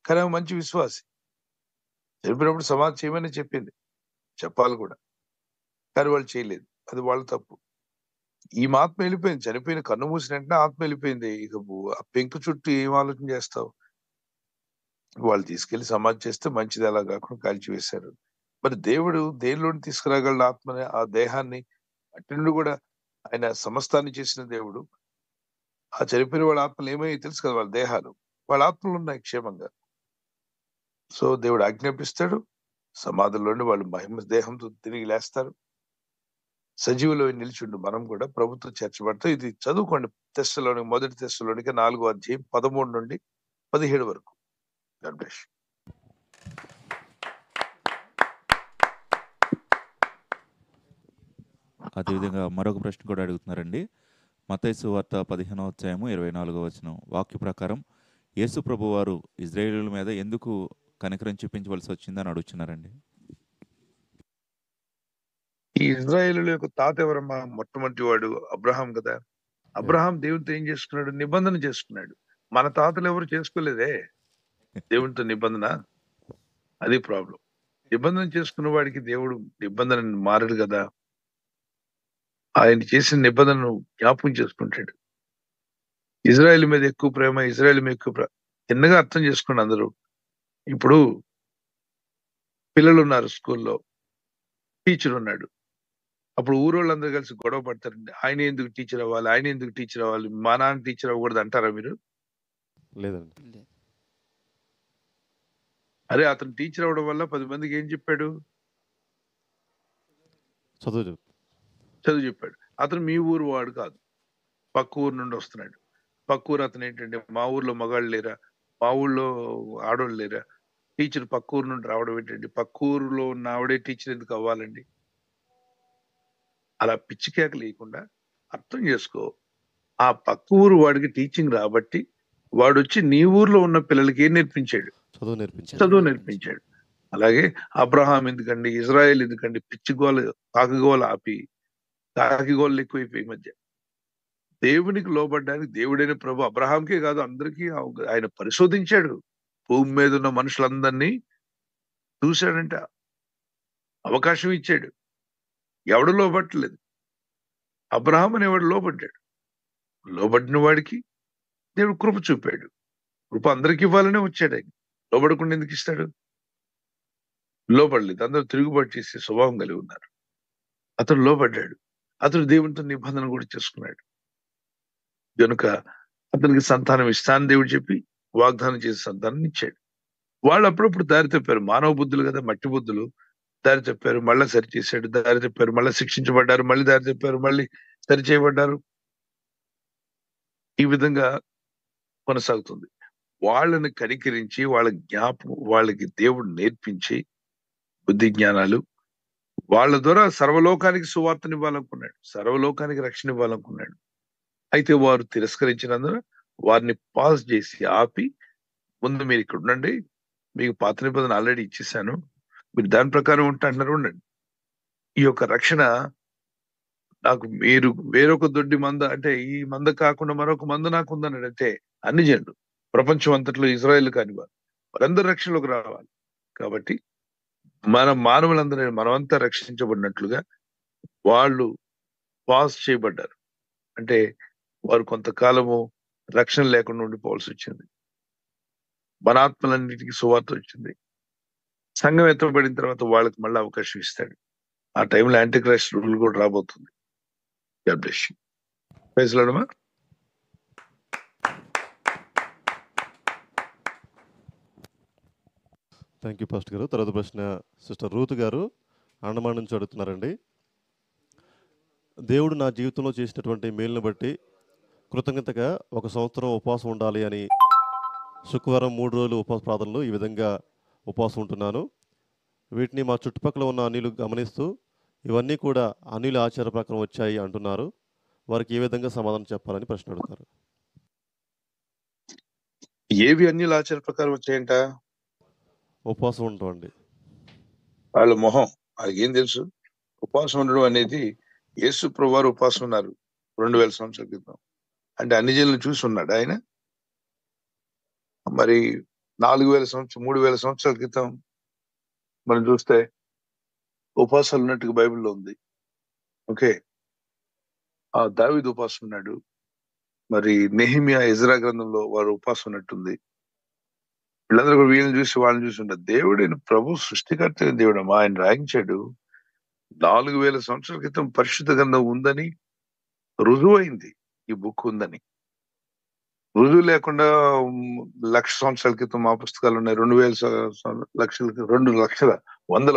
కానీ ఆమె మంచి విశ్వాసి, చనిపోయినప్పుడు సమాధి చేయమని చెప్పింది, చెప్పాలి కూడా, కానీ వాళ్ళు చేయలేదు. అది వాళ్ళ తప్పు. ఈ ఆత్మ వెళ్ళిపోయింది, చనిపోయిన కన్ను మూసిన వెంటనే ఆత్మ వెళ్ళిపోయింది. ఇక ఆ పెంకు చుట్టూ ఏం ఆలోచన చేస్తావు? వాళ్ళు తీసుకెళ్లి సమాధి చేస్తే మంచిది, అలా కాకుండా కాల్చి వేశారు. మరి దేవుడు దేనిలోని తీసుకురాగలడు ఆత్మని, ఆ దేహాన్ని? అటు నుండి కూడా ఆయన సమస్తాన్ని చేసిన దేవుడు. ఆ చనిపోయిన వాళ్ళ ఆత్మలు ఏమయ్యాయి తెలుసు కదా, వాళ్ళ దేహాలు, వాళ్ళ ఆత్మలు ఉన్నాయి క్షేమంగా. సో దేవుడు ఆజ్ఞాపిస్తాడు, సమాధుల్లోని వాళ్ళు మహిమ దేహంతో తిరిగి లేస్తారు, సజీవులో నిలిచిండు. మనం కూడా ప్రభుత్వం చేర్చబడతాం. ఇది చదువుకోండి, మొదటి తెస్సలోనిక 4వ అధ్యాయం 13 నుండి 17 వరకు. God bless. అదేవిధంగా మరొక ప్రశ్న కూడా అడుగుతున్నారండి. మత్తయి సువార్త 15వ అధ్యాయము 24వ వచనం వాక్య ప్రకారం యేసు ప్రభు వారు ఇజ్రాయేలీయుల మీద ఎందుకు కనికరం చూపించవలసి వచ్చిందని అడుగుతున్నారండి. ఈ ఇజ్రాయేలు యొక్క తాత ఎవరమ్మా? మొట్టమొదటి వాడు అబ్రహాం కదా. అబ్రహాం దేవునితో ఏం చేసుకున్నాడు? నిబంధన చేసుకున్నాడు. మన తాతలు ఎవరు చేసుకోలేదే దేవునితో నిబంధన. అది ప్రాబ్లం. నిబంధన చేసుకున్న వాడికి దేవుడు నిబంధన మారడు కదా. ఆయన చేసిన నిబంధనను జ్ఞాపకం చేసుకుంటాడు. ఇజ్రాయెల్ మీద ఎక్కువ ప్రేమ, ఇజ్రాయెల్ మీద ఎక్కువ చిన్నగా అర్థం చేసుకోండి అందరూ. ఇప్పుడు పిల్లలు ఉన్నారు స్కూల్లో, టీచర్ ఉన్నాడు. అప్పుడు ఊరోళ్ళందరూ కలిసి గొడవ పడతారండి, ఆయన ఎందుకు టీచర్ అవ్వాలి, ఆయన ఎందుకు టీచర్ అవ్వాలి, మా నాన్న టీచర్ అవ్వకూడదు అంటారా మీరు? లేదండి. అరే అతను టీచర్ అవ్వడం వల్ల 10 మందికి ఏం చెప్పాడు? చదువు చెప్పాడు. అతను మీ ఊరు వాడు కాదు, పక్క ఊరు నుండి వస్తున్నాడు. పక్క ఊరు అతను ఏంటంటే, మా ఊర్లో మగాళ్ళు లేరా, మా ఊళ్ళో ఆడవాళ్ళు లేరా, టీచర్ పక్క ఊరు నుండి రావడం ఏంటండి, పక్క ఊరులో ఉన్న ఆవిడే టీచర్ ఎందుకు అవ్వాలండి? అలా పిచ్చి కేక లేకుండా అర్థం చేసుకో. ఆ పక్క ఊరు వాడికి టీచింగ్ రాబట్టి వాడు వచ్చి నీ ఊర్లో ఉన్న పిల్లలకి ఏం నేర్పించాడు? చదువు నేర్పించాడు. అలాగే అబ్రహాం ఎందుకండి, ఇజ్రాయెల్ ఎందుకండి, పిచ్చిగోల కాకిగోల ఆపి, కాకిగోళ్ళు ఎక్కువైపోయి మధ్య దేవునికి లోబడ్డానికి దేవుడైన ప్రభు అబ్రహాంకే కాదు అందరికీ ఆయన పరిశోధించాడు. భూమి మీద ఉన్న మనుషులందరినీ చూశాడంట, అవకాశం ఇచ్చాడు. ఎవడు లోబట్టలేదు. అబ్రహాం అనేవాడు లోబడ్డాడు. లోబడిన వాడికి దేవుడు కృప చూపాడు. కృప అందరికి ఇవ్వాలనే వచ్చాడు ఆయన. లోబడకుండా ఎందుకు ఇస్తాడు? లోబడలేదు, అందరూ తిరుగుబాటు చేసే స్వభావం కలిగి ఉన్నారు. అతడు లోబడ్డాడు. అతడు దేవునితో నిబంధన కూడా చేసుకున్నాడు. కనుక అతనికి సంతానం ఇస్తానని దేవుడు చెప్పి వాగ్దానం చేసే సంతానం ఇచ్చాడు. వాళ్ళు అప్పుడప్పుడు దారి తప్పారు, మానవ బుద్ధులు కదా, మట్టి బుద్ధులు, దారి తప్పారు, మళ్ళీ సరి చేశాడు. దారి తప్పారు, మళ్ళీ శిక్షించబడ్డారు, మళ్ళీ దారి తప్పారు, మళ్ళీ సరి చేయబడ్డారు. ఈ విధంగా కొనసాగుతుంది. వాళ్ళని కనికరించి వాళ్ళకి దేవుడు నేర్పించి బుద్ధి జ్ఞానాలు, వాళ్ళ ద్వారా సర్వలోకానికి సువార్తని ఇవ్వాలనుకున్నాడు, సర్వలోకానికి రక్షణ ఇవ్వాలనుకున్నాడు. అయితే వారు తిరస్కరించినందున వారిని పాస్ చేసి ఆపి, ముందు మీరు ఇక్కడ ఉండండి, మీకు పాత నిబంధన ఆల్రెడీ ఇచ్చేసాను, మీరు దాని ప్రకారం ఉంటున్నారు, ఉండండి. ఈ యొక్క రక్షణ నాకు మీరు వేరొక దొడ్డి మంద, అంటే ఈ మంద కాకుండా మరొక మంద నాకు ఉందన్నాడు. అంటే అన్ని జనులు ప్రపంచం అంతట్లో ఇజ్రాయెల్ కాని వారందరూ రక్షణలోకి రావాలి. కాబట్టి మన మానవులందరూ మనమంతా రక్షించబడినట్లుగా వాళ్ళు పాస్ చేయబడ్డారు. అంటే వారు కొంతకాలము రక్షణ లేకుండా ఉండిపోవాల్సి వచ్చింది. మన ఆత్మలన్నిటికీ సువార్త వచ్చింది. సంఘం ఎత్తబడిన తర్వాత వాళ్ళకి మళ్ళీ అవకాశం ఇస్తాడు. ఆ టైంలో యాంటీ క్రైస్ట్ రూల్ కూడా రాబోతుంది. God bless you. Praise Lord అమ్మా. థ్యాంక్ యూ పాస్టర్ గారు. తర్వాత ప్రశ్న సిస్టర్ రూత్ గారు అండమాన్ నుంచి అడుగుతున్నారండి. దేవుడు నా జీవితంలో చేసినటువంటి మేలును బట్టి కృతజ్ఞతగా 1 సంవత్సరం ఉపవాసం ఉండాలి అని శుక్రవారం 3 రోజులు ఉపవాస ప్రార్థనలు ఈ విధంగా ఉపవాసం ఉంటున్నాను. వీటిని మా చుట్టుపక్కల ఉన్న అన్యులు గమనిస్తూ ఇవన్నీ కూడా అన్యుల ఆచార ప్రకారం వచ్చాయి అంటున్నారు. వారికి ఏ విధంగా సమాధానం చెప్పాలని ప్రశ్న అడుగుతారు. ఏవి అన్యుల ఆచార ప్రకారం వచ్చాయంట? ఉపవాసం ఉంటామండి. వాళ్ళ మొహం వాళ్ళకి ఏం తెలుసు? ఉపవాసం ఉండడం అనేది యేసు ప్రభువారు ఉపవాసం ఉన్నారు 2000 సంవత్సరాల క్రితం. అంటే అన్ని జనులను చూసి ఉన్నాడు ఆయన. మరి 3000 సంవత్సరాల క్రితం మనం చూస్తే ఉపవాసాలు ఉన్నట్టుగా బైబిల్లో ఉంది. ఓకే, ఆ దావీదు ఉపవాసం ఉన్నాడు. మరి నెహెమియా, ఎజ్రా గ్రంథంలో వారు ఉపవాసం ఉన్నట్టుంది. వీళ్ళందరూ కూడా వీళ్ళని చూసి వాళ్ళని చూసి ఉంటారు. దేవుడు ప్రభు సృష్టికర్త అయిన దేవుడు అమ్మా. ఆయన రాయించాడు. 4000 సంవత్సరాల క్రితం పరిశుద్ధ గ్రంథం ఉందని రుజువు అయింది. ఈ బుక్ ఉందని రుజువు లేకుండా 1,00,000 సంవత్సరాల క్రితం మా పుస్తకాలు ఉన్నాయి. 2,000 లక్షల 2 లక్షల వందల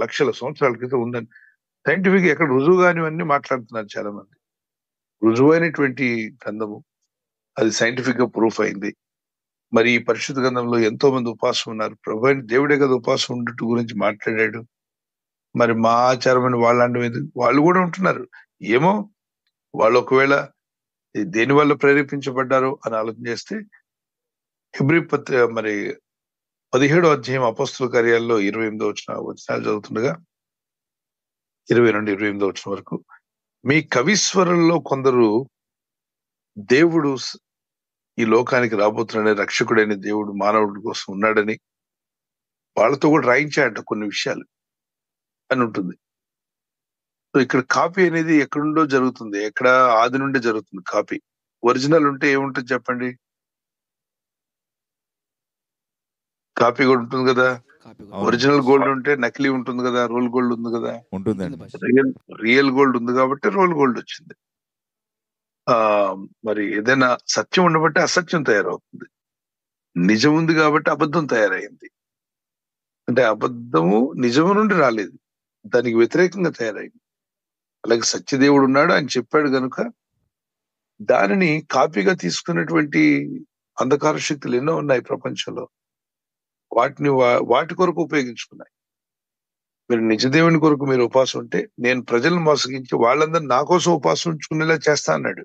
లక్షల సంవత్సరాల క్రితం ఉందని సైంటిఫిక్ ఎక్కడ రుజువు కానివన్నీ మాట్లాడుతున్నారు చాలా మంది. రుజువైనటువంటి గ్రంథము, అది సైంటిఫిక్ గా ప్రూఫ్ అయింది. మరి ఈ పరిశుద్ధ గ్రంథంలో ఎంతో మంది ఉపవాసం ఉన్నారు. ప్రభు అయిన దేవుడే కదా ఉపవాసం ఉండటం గురించి మాట్లాడాడు. మరి మా ఆచారమైన వాళ్ళంటి వాళ్ళు కూడా ఉంటున్నారు. ఏమో వాళ్ళు ఒకవేళ దేని వల్ల ప్రేరేపించబడ్డారు అని ఆలోచన చేస్తే హెబ్రీ మరి 17వ అధ్యాయం అపోస్తుల కార్యాల్లో 28వ వచనాలు చదువుతుండగా 20 నుండి 28వ వచనం వరకు, మీ కవీశ్వరుల్లో కొందరు దేవుడు ఈ లోకానికి రాబోతున్నాడని, రక్షకుడైన దేవుడు మానవుడి కోసం ఉన్నాడని వాళ్ళతో కూడా రాయించాడంట కొన్ని విషయాలు అని ఉంటుంది. సో ఇక్కడ కాపీ అనేది ఎక్కడుండో జరుగుతుంది. ఎక్కడ ఆది నుండే జరుగుతుంది కాపీ. ఒరిజినల్ ఉంటే ఏముంటుంది చెప్పండి? కాపీ కూడా ఉంటుంది కదా. ఒరిజినల్ గోల్డ్ ఉంటే నకిలీ ఉంటుంది కదా, రోల్ గోల్డ్ ఉంది కదా. రియల్ గోల్డ్ ఉంది కాబట్టి రోల్ గోల్డ్ వచ్చింది. మరి ఏదైనా సత్యం ఉండబట్టి అసత్యం తయారవుతుంది. నిజం ఉంది కాబట్టి అబద్ధం తయారైంది. అంటే అబద్ధము నిజము నుండి రాలేదు, దానికి వ్యతిరేకంగా తయారైంది. అలాగే సత్యదేవుడు ఉన్నాడు, ఆయన చెప్పాడు కనుక దానిని కాపీగా తీసుకున్నటువంటి అంధకార శక్తులు ఎన్నో ఉన్నాయి ప్రపంచంలో. వాటి కొరకు ఉపయోగించుకున్నాయి. మీరు నిజదేవుని కొరకు మీరు ఉపాసం ఉంటే నేను ప్రజలను మోసగించి వాళ్ళందరూ నా కోసం ఉపాసం ఉంచుకునేలా చేస్తా అన్నాడు.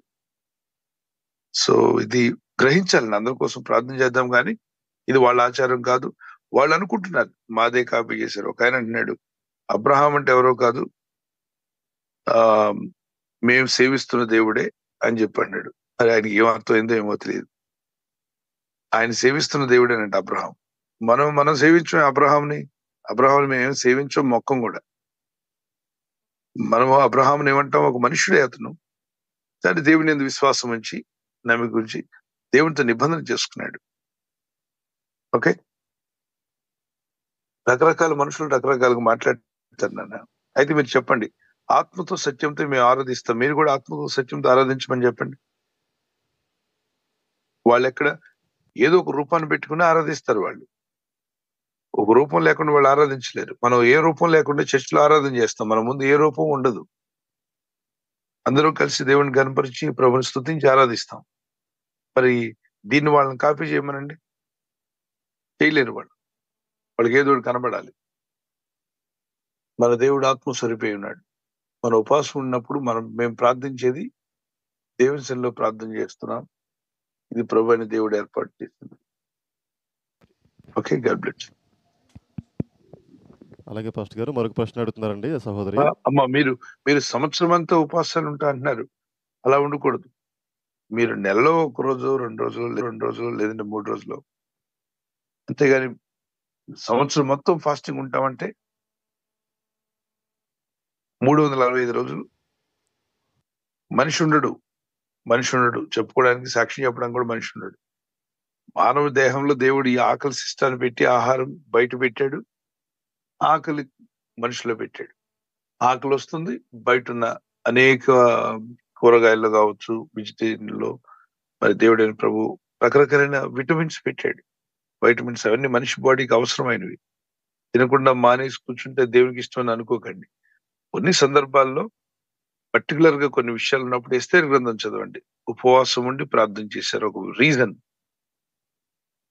సో ఇది గ్రహించాలి. అందరి కోసం ప్రార్థన చేద్దాం, కానీ ఇది వాళ్ళ ఆచారం కాదు. వాళ్ళు అనుకుంటున్నారు మాదే కాపీ చేశారు. ఒక ఆయన అంటున్నాడు, అబ్రహాం అంటే ఎవరో కాదు, మేము సేవిస్తున్న దేవుడే అని చెప్పి అన్నాడు. అది ఆయనకి ఏం అర్థమైందో ఏమో తెలియదు. ఆయన సేవిస్తున్న దేవుడేనంట అబ్రహాం. మనం సేవించాం అబ్రహాంని మేము సేవించాం, మొక్కం కూడా. మనము అబ్రహాంని ఏమంటాం? ఒక మనుషుడే అతను. కానీ దేవుని యందు విశ్వాసం ఉంచి నమ్మిక గురించి దేవునితో నిబంధన చేసుకున్నాడు. ఓకే, రకరకాల మనుషులు రకరకాలుగా మాట్లాడుతారు నాన్న. అయితే మీరు చెప్పండి, ఆత్మతో సత్యంతో మేము ఆరాధిస్తాం, మీరు కూడా ఆత్మతో సత్యంతో ఆరాధించమని చెప్పండి. వాళ్ళు ఎక్కడ ఏదో ఒక రూపాన్ని పెట్టుకుని ఆరాధిస్తారు. వాళ్ళు ఒక రూపం లేకుండా వాళ్ళు ఆరాధించలేరు. మనం ఏ రూపం లేకుండా చర్చిలో ఆరాధన చేస్తాం. మన ముందు ఏ రూపం ఉండదు. అందరూ కలిసి దేవుని కనపరిచి ప్రభుని స్తుతించి ఆరాధిస్తాం. మరి దీన్ని వాళ్ళని కాపీ చేయమనండి, చేయలేరు. వాళ్ళకి ఏదో కనబడాలి. మన దేవుడు ఆత్మ సరిపోయి ఉన్నాడు. మన ఉపాసం ఉన్నప్పుడు మేము ప్రార్థించేది దేవుని సన్నిధిలో ప్రార్థన చేస్తున్నాం. ఇది ప్రభు అయిన దేవుడు ఏర్పాటు చేసింది. Okay, God bless. అలాగే పాస్టర్ గారు మరొక ప్రశ్న అడుగుతున్నారండి సహోదరి. అమ్మ, మీరు సంవత్సరం అంతా ఉపవాసాలు ఉంటా అంటున్నారు. అలా ఉండకూడదు. మీరు నెలలో 1 రోజు 2 రోజులు లేదంటే 3 రోజులు, అంతేగాని సంవత్సరం మొత్తం ఫాస్టింగ్ ఉంటామంటే 365 రోజులు మనిషి ఉండడు. మనిషి ఉన్నాడు, చెప్పుకోవడానికి సాక్ష్యం చెప్పడానికి కూడా మనిషి ఉన్నాడు. మానవ దేహంలో దేవుడు ఈ ఆకలి సిస్టాన్ని పెట్టి ఆహారం బయట పెట్టాడు, ఆకలి మనిషిలో పెట్టాడు. ఆకలి వస్తుంది, బయట ఉన్న అనేక కూరగాయల్లో కావచ్చు, వెజిటేరియన్లో మరి దేవుడైన ప్రభు రకరకాలైన విటమిన్స్ పెట్టాడు. వైటమిన్స్ అవన్నీ మనిషి బాడీకి అవసరమైనవి. తినకుండా మానేసి కూర్చుంటే దేవునికి ఇష్టం అని అనుకోకండి. కొన్ని సందర్భాల్లో పర్టికులర్ గా కొన్ని విషయాలు ఉన్నప్పుడు ఎస్తేరు గ్రంథం చదవండి. ఉపవాసం ఉండి ప్రార్థన చేశారు, ఒక రీజన్.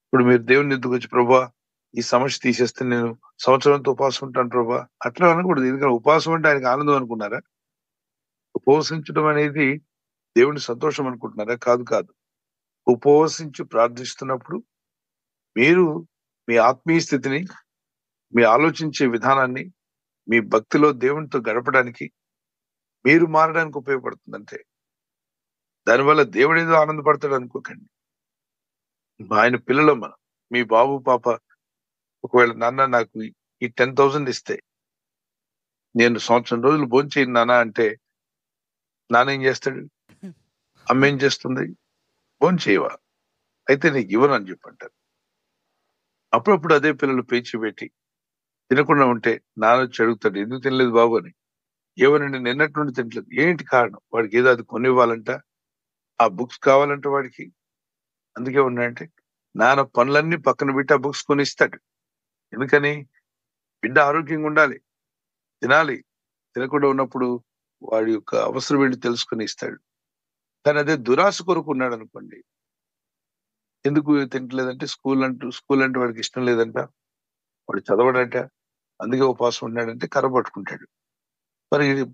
ఇప్పుడు మీరు దేవుని ఎద్దుకు వచ్చి, ప్రభా ఈ సమస్య తీసేస్తే నేను సంవత్సరంతో ఉపవాసం ఉంటాను ప్రభా, అట్లా అనకూడదు. ఎందుకంటే ఉపవాసం అంటే ఆయనకి ఆనందం అనుకున్నారా? ఉపవసించడం అనేది దేవుని సంతోషం అనుకుంటున్నారా? కాదు కాదు. ఉపవసించి ప్రార్థిస్తున్నప్పుడు మీరు మీ ఆత్మీయ స్థితిని, మీ ఆలోచించే విధానాన్ని, మీ భక్తిలో దేవునితో గడపడానికి, మీరు మారడానికి ఉపయోగపడుతుంది అంతే. దానివల్ల దేవుడు ఏదో ఆనందపడతాడు అనుకోకండి. ఆయన పిల్లలు మనం. మీ బాబు పాప ఒకవేళ నాన్న నాకు ఈ 10,000 ఇస్తే నేను సంవత్సరం రోజులు భోంచేయను నాన్న అంటే, నాన్న ఏం చేస్తాడు? అమ్మ ఏం చేస్తుంది? భోంచేయవా? అయితే నీకు ఇవ్వను అని చెప్పంటారు. అప్పుడప్పుడు అదే పిల్లలు పేచి పెట్టి తినకుండా ఉంటే నాన్న వచ్చి అడుగుతాడు, ఎందుకు తినలేదు బాబు అని. ఏమనండి, నిన్నటి నుండి తినట్లేదు. ఏంటి కారణం? వాడికి ఏదో అది కొనివ్వాలంట, ఆ బుక్స్ కావాలంట వాడికి. అందుకే ఉన్నాయంటే నాన్న పనులన్నీ పక్కన పెట్టి ఆ బుక్స్ కొనిస్తాడు. ఎందుకని? బిడ్డ ఆరోగ్యంగా ఉండాలి, తినాలి. తినకుండా ఉన్నప్పుడు వాడి యొక్క అవసరం ఏంటి తెలుసుకుని ఇస్తాడు. కానీ అదే దురాశ కొరకు ఉన్నాడు అనుకోండి, ఎందుకు తింటలేదంటే స్కూల్ అంటే వాడికి ఇష్టం లేదంట, వాడు చదవడంట, అందుకే ఉపవాసం ఉన్నాడంటే కర్ర పట్టుకుంటాడు,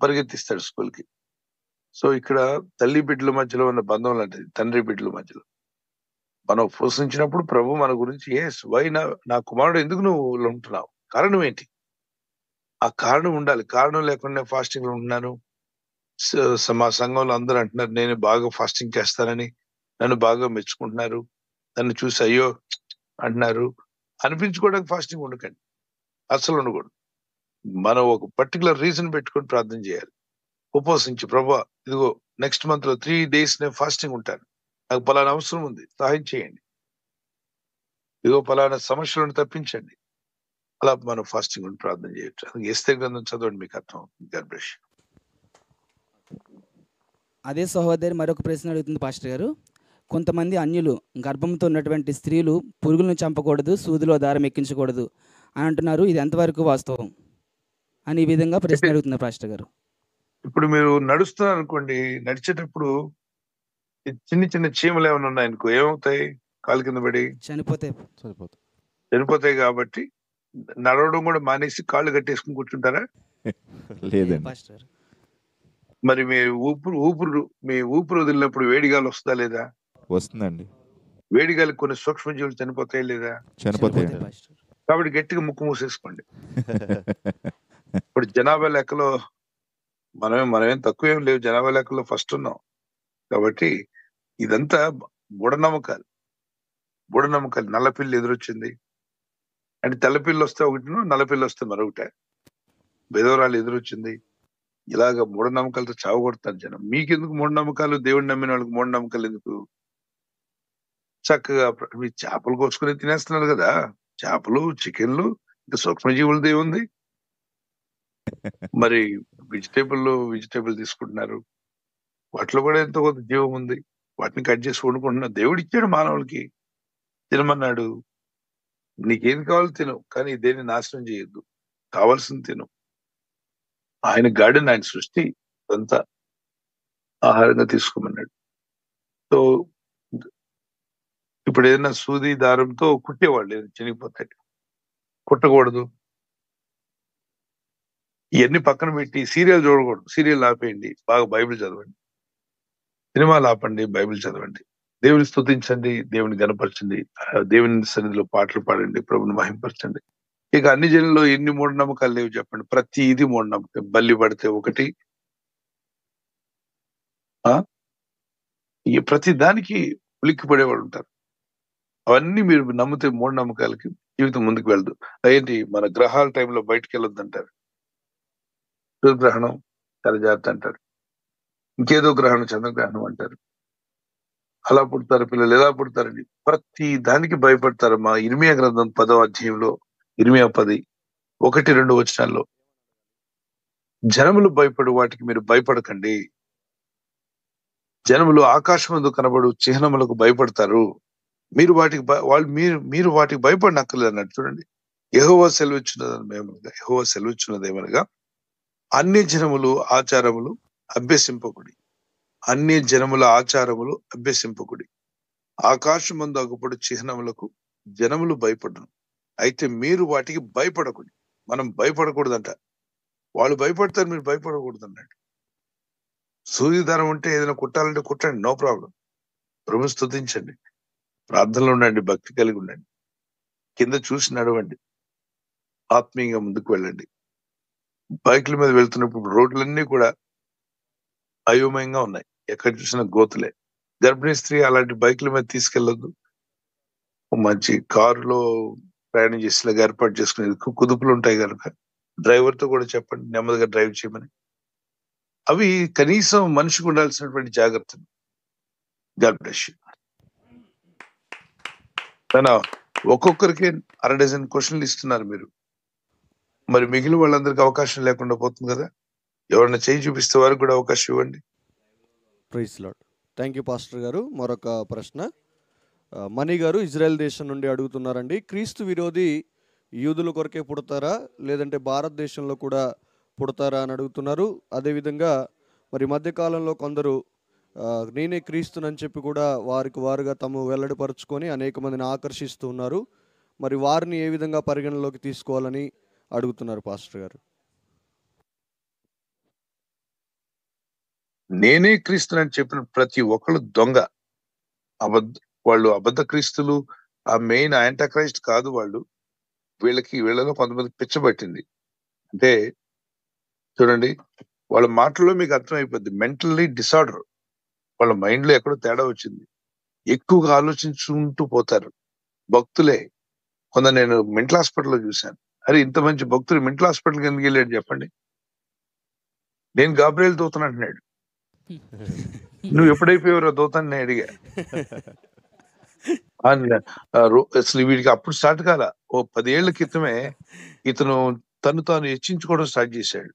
పరిగెత్తిస్తాడు స్కూల్కి. సో ఇక్కడ తల్లి బిడ్డల మధ్యలో ఉన్న బంధం లాంటిది, తండ్రి బిడ్డల మధ్యలో. మనం పోషించినప్పుడు ప్రభు మన గురించి వై నా కుమారుడు ఎందుకు నువ్వు ఉంటున్నావు, కారణం ఏంటి? ఆ కారణం ఉండాలి. కారణం లేకుండా ఫాస్టింగ్ ఉంటున్నాను, మా సంఘంలో అందరూ అంటున్నారు నేను బాగా ఫాస్టింగ్ చేస్తానని, నన్ను బాగా మెచ్చుకుంటున్నారు, నన్ను చూసి అయ్యో అంటున్నారు అనిపించుకోవడానికి ఫాస్టింగ్ ఉండకండి, అసలు ఉండకూడదు. మనం ఒక పర్టికులర్ రీజన్ పెట్టుకొని ప్రార్థన చేయాలి. ఉపవసించి, ప్రభా ఇదిగో నెక్స్ట్ మంత్ లో 3 days నేను ఫాస్టింగ్ ఉంటాను, నాకు పలానా అవసరం ఉంది, సహాయం చేయండి, ఇదిగో పలానా సమస్యలను తప్పించండి. అలా మనం ఫాస్టింగ్ ఉండి ప్రార్థన చేయొచ్చు. ఎస్తేరు గ్రంథం చదవండి, మీకు అర్థం అవుతుంది. God bless you. అదే సహోదరి మరొక ప్రశ్న అడుగుతుంది పాస్టర్ గారు. కొంతమంది అన్యులు గర్భంతో ఉన్నటువంటి స్త్రీలు పురుగులను చంపకూడదు, సూదిలో దారం ఎక్కించకూడదు అని అంటున్నారు. ఇది ఎంతవరకు వాస్తవం అని ఈ విధంగా ప్రశ్న అడుగుతున్నారు పాస్టర్ గారు. ఇప్పుడు మీరు నడుస్తున్నారు అనుకోండి, నడిచేటప్పుడు చిన్న చిన్న చీమలు ఏమైనా ఉన్నాయనుకో, ఏమవుతాయి? కాలు కింద పడి చనిపోతాయి. కాబట్టి నడవడం కూడా మానేసి కాళ్ళు కట్టేసుకుని కూర్చుంటారా? లేదండి. మరి మీ ఊపిరి వదిలినప్పుడు వేడిగాలి వస్తుందా లేదా? వస్తుందండి. వేడిగాలి కొన్ని సూక్ష్మజీవులు చనిపోతాయి లేదా? చనిపోతాయి. కాబట్టి గట్టిగా ముక్కు మూసేసుకోండి. ఇప్పుడు జనాభా లెక్కలో మనమేం తక్కువేం లేవు, జనాభా లెక్కలో ఫస్ట్ ఉన్నాం. కాబట్టి ఇదంతా మూఢనమ్మకాలు. నల్లపిల్లి ఎదురొచ్చింది అంటే తెల్లపిల్లి వస్తే ఒకటి, నల్లపిల్లి వస్తే మరొకటే. బెదవరాలు ఎదురొచ్చింది. ఇలాగ మూఢనమ్మకాలతో చావగొడతారు జనం. మీకెందుకు మూఢనమ్మకాలు? దేవుడిని నమ్మిన వాళ్ళకి మూఢనమ్మకాలు ఎందుకు? చక్కగా మీ చేపలు కోసుకుని తినేస్తున్నారు కదా, చేపలు, చికెన్లు, ఇంకా సూక్ష్మజీవులది ఏముంది? మరి వెజిటేబుల్ తీసుకుంటున్నారు, వాటిలో కూడా ఎంతో కొంత జీవం ఉంది, వాటిని కట్ చేసి వండుకుంటున్నారు. దేవుడు ఇచ్చాడు మానవులకి, తినమన్నాడు. నీకేం కావాలో తిను, కానీ దేన్ని నాశనం చేయొద్దు, కావాల్సింది తిను. ఆయన గార్డెన్, ఆయన సృష్టి అంతా ఆహారంగా తీసుకోమన్నాడు. సో ఇప్పుడు ఏదైనా సూది దారంతో కుట్టేవాళ్ళు చనిపోతాయి, కుట్టకూడదు. ఇవన్నీ పక్కన పెట్టి సీరియల్ చూడకూడదు, సీరియల్ ఆపేయండి, బాగా బైబిల్ చదవండి. సినిమాలు ఆపండి, బైబిల్ చదవండి, దేవుని స్తుతించండి, దేవుని గణపరచండి, దేవుని సన్నిధిలో పాటలు పాడండి, ప్రభుని మహింపరచండి. ఇక అన్ని జనుల్లో ఎన్ని మూఢనమ్మకాలు లేవు చెప్పండి? ప్రతి ఇది మూఢనమ్మకం. బల్లి పడితే ఒకటి, ప్రతి దానికి ఉలిక్కి పడేవాడు ఉంటారు. అవన్నీ మీరు నమ్మితే మూఢనమ్మకాలకి జీవితం ముందుకు వెళ్దు. ఏంటి, మన గ్రహాల టైంలో బయటకు వెళ్ళొద్దు అంటారు, సూర్యగ్రహణం చాలా జాగ్రత్త అంటారు, ఇంకేదో గ్రహణం చంద్రగ్రహణం అంటారు. అలా పుడతారు పిల్లలు, ఎలా పుడతారండి? ప్రతి దానికి భయపడతారు. మా ఇర్మియా గ్రంథం 10వ అధ్యాయంలో, ఇర్మియా 10, 1-2 వచనాల్లో, జనములు భయపడు వాటికి మీరు భయపడకండి. జనములు ఆకాశమందు కనబడు చిహ్నములకు భయపడతారు. మీరు వాటికి మీరు వాటికి భయపడనక్కర్లేదు అన్నట్టు. చూడండి, యెహోవా సెలవిచ్చినదేమనగా అన్ని జనములు ఆచారములు అభ్యసింపకుడి. అన్ని జనముల ఆచారములు అభ్యసింపకుడి. ఆకాశమందు అగుపడు చిహ్నములకు జనములు భయపడను, అయితే మీరు వాటికి భయపడకుడి. మనం భయపడకూడదంట. వాళ్ళు భయపడతారు, మీరు భయపడకూడదు అన్నట్టు. సూర్యధారం ఉంటే ఏదైనా కుట్టాలంటే కుట్టండి, నో ప్రాబ్లం. ప్రభు స్తుతించండి, ప్రార్థనలో ఉండండి, భక్తి కలిగి ఉండండి, కింద చూసి నడవండి, ఆత్మీయంగా ముందుకు వెళ్ళండి. బైకుల మీద వెళ్తున్నప్పుడు రోడ్లన్నీ కూడా అయోమయంగా ఉన్నాయి, ఎక్కడ చూసినా గోతులే. గర్భిణీ స్త్రీ అలాంటి బైకుల మీద తీసుకెళ్లొద్దు. మంచి కారులో ప్రయాణం చేసేలాగా ఏర్పాటు చేసుకునేది. కుదుపులు ఉంటాయి కనుక డ్రైవర్ తో కూడా చెప్పండి నెమ్మదిగా డ్రైవ్ చేయమని. అవి కనీసం మనిషికి ఉండాల్సినటువంటి జాగ్రత్తలు. God bless you. ఒక్కొక్కరికి 1/2 డజన్ క్వశ్చన్లు ఇస్తున్నారు మీరు, మరి మిగిలిన వాళ్ళందరికీ అవకాశం లేకుండా పోతుంది కదా. ఎవరైనా చేయి చూపిస్తే వారికి కూడా అవకాశం ఇవ్వండి. Praise Lord. Thank you pastor గారు. మరొక ప్రశ్న మణి గారు ఇజ్రాయెల్ దేశం నుండి అడుగుతున్నారండి. క్రీస్తు విరోధి యూదుల కొరకే పుడతారా లేదంటే భారతదేశంలో కూడా పుడతారా అని అడుగుతున్నారు. అదేవిధంగా మరి మధ్యకాలంలో కొందరు నేనే క్రీస్తునని చెప్పి కూడా వారికి వారుగా తాము వెల్లడిపరుచుకొని అనేక మందిని ఆకర్షిస్తూ ఉన్నారు. మరి వారిని ఏ విధంగా పరిగణలోకి తీసుకోవాలని అడుగుతున్నారు పాస్టర్ గారు. నేనే క్రీస్తునని చెప్పిన ప్రతి ఒక్కళ్ళు దొంగ, వాళ్ళు అబద్ధ క్రీస్తులు. ఆ మెయిన్ యాంటా క్రైస్ట్ కాదు వాళ్ళు. వీళ్ళలో కొంతమంది పిచ్చబట్టింది. అంటే చూడండి, వాళ్ళ మాటల్లో మీకు అర్థమైపోద్ది, మెంటల్లీ డిసార్డర్. వాళ్ళ మైండ్ లో ఎక్కడో తేడా వచ్చింది, ఎక్కువగా ఆలోచించుకుంటూ పోతారు. భక్తులే కొందరు నేను మెంటల్ హాస్పిటల్లో చూశాను. అరే ఇంత మంచి భక్తులు మెంటల్ హాస్పిటల్కి ఎందుకు వెళ్ళాడు చెప్పండి? నేను గాబ్రియల్ దూతను అంటున్నాడు. నువ్వు ఎప్పుడైపోయావు దూతని నేను అడిగా. అసలు వీడికి అప్పుడు స్టార్ట్ కాల. ఓ 10 ఏళ్ల క్రితమే ఇతను తను తాను హెచ్చించుకోవడం స్టార్ట్ చేశాడు.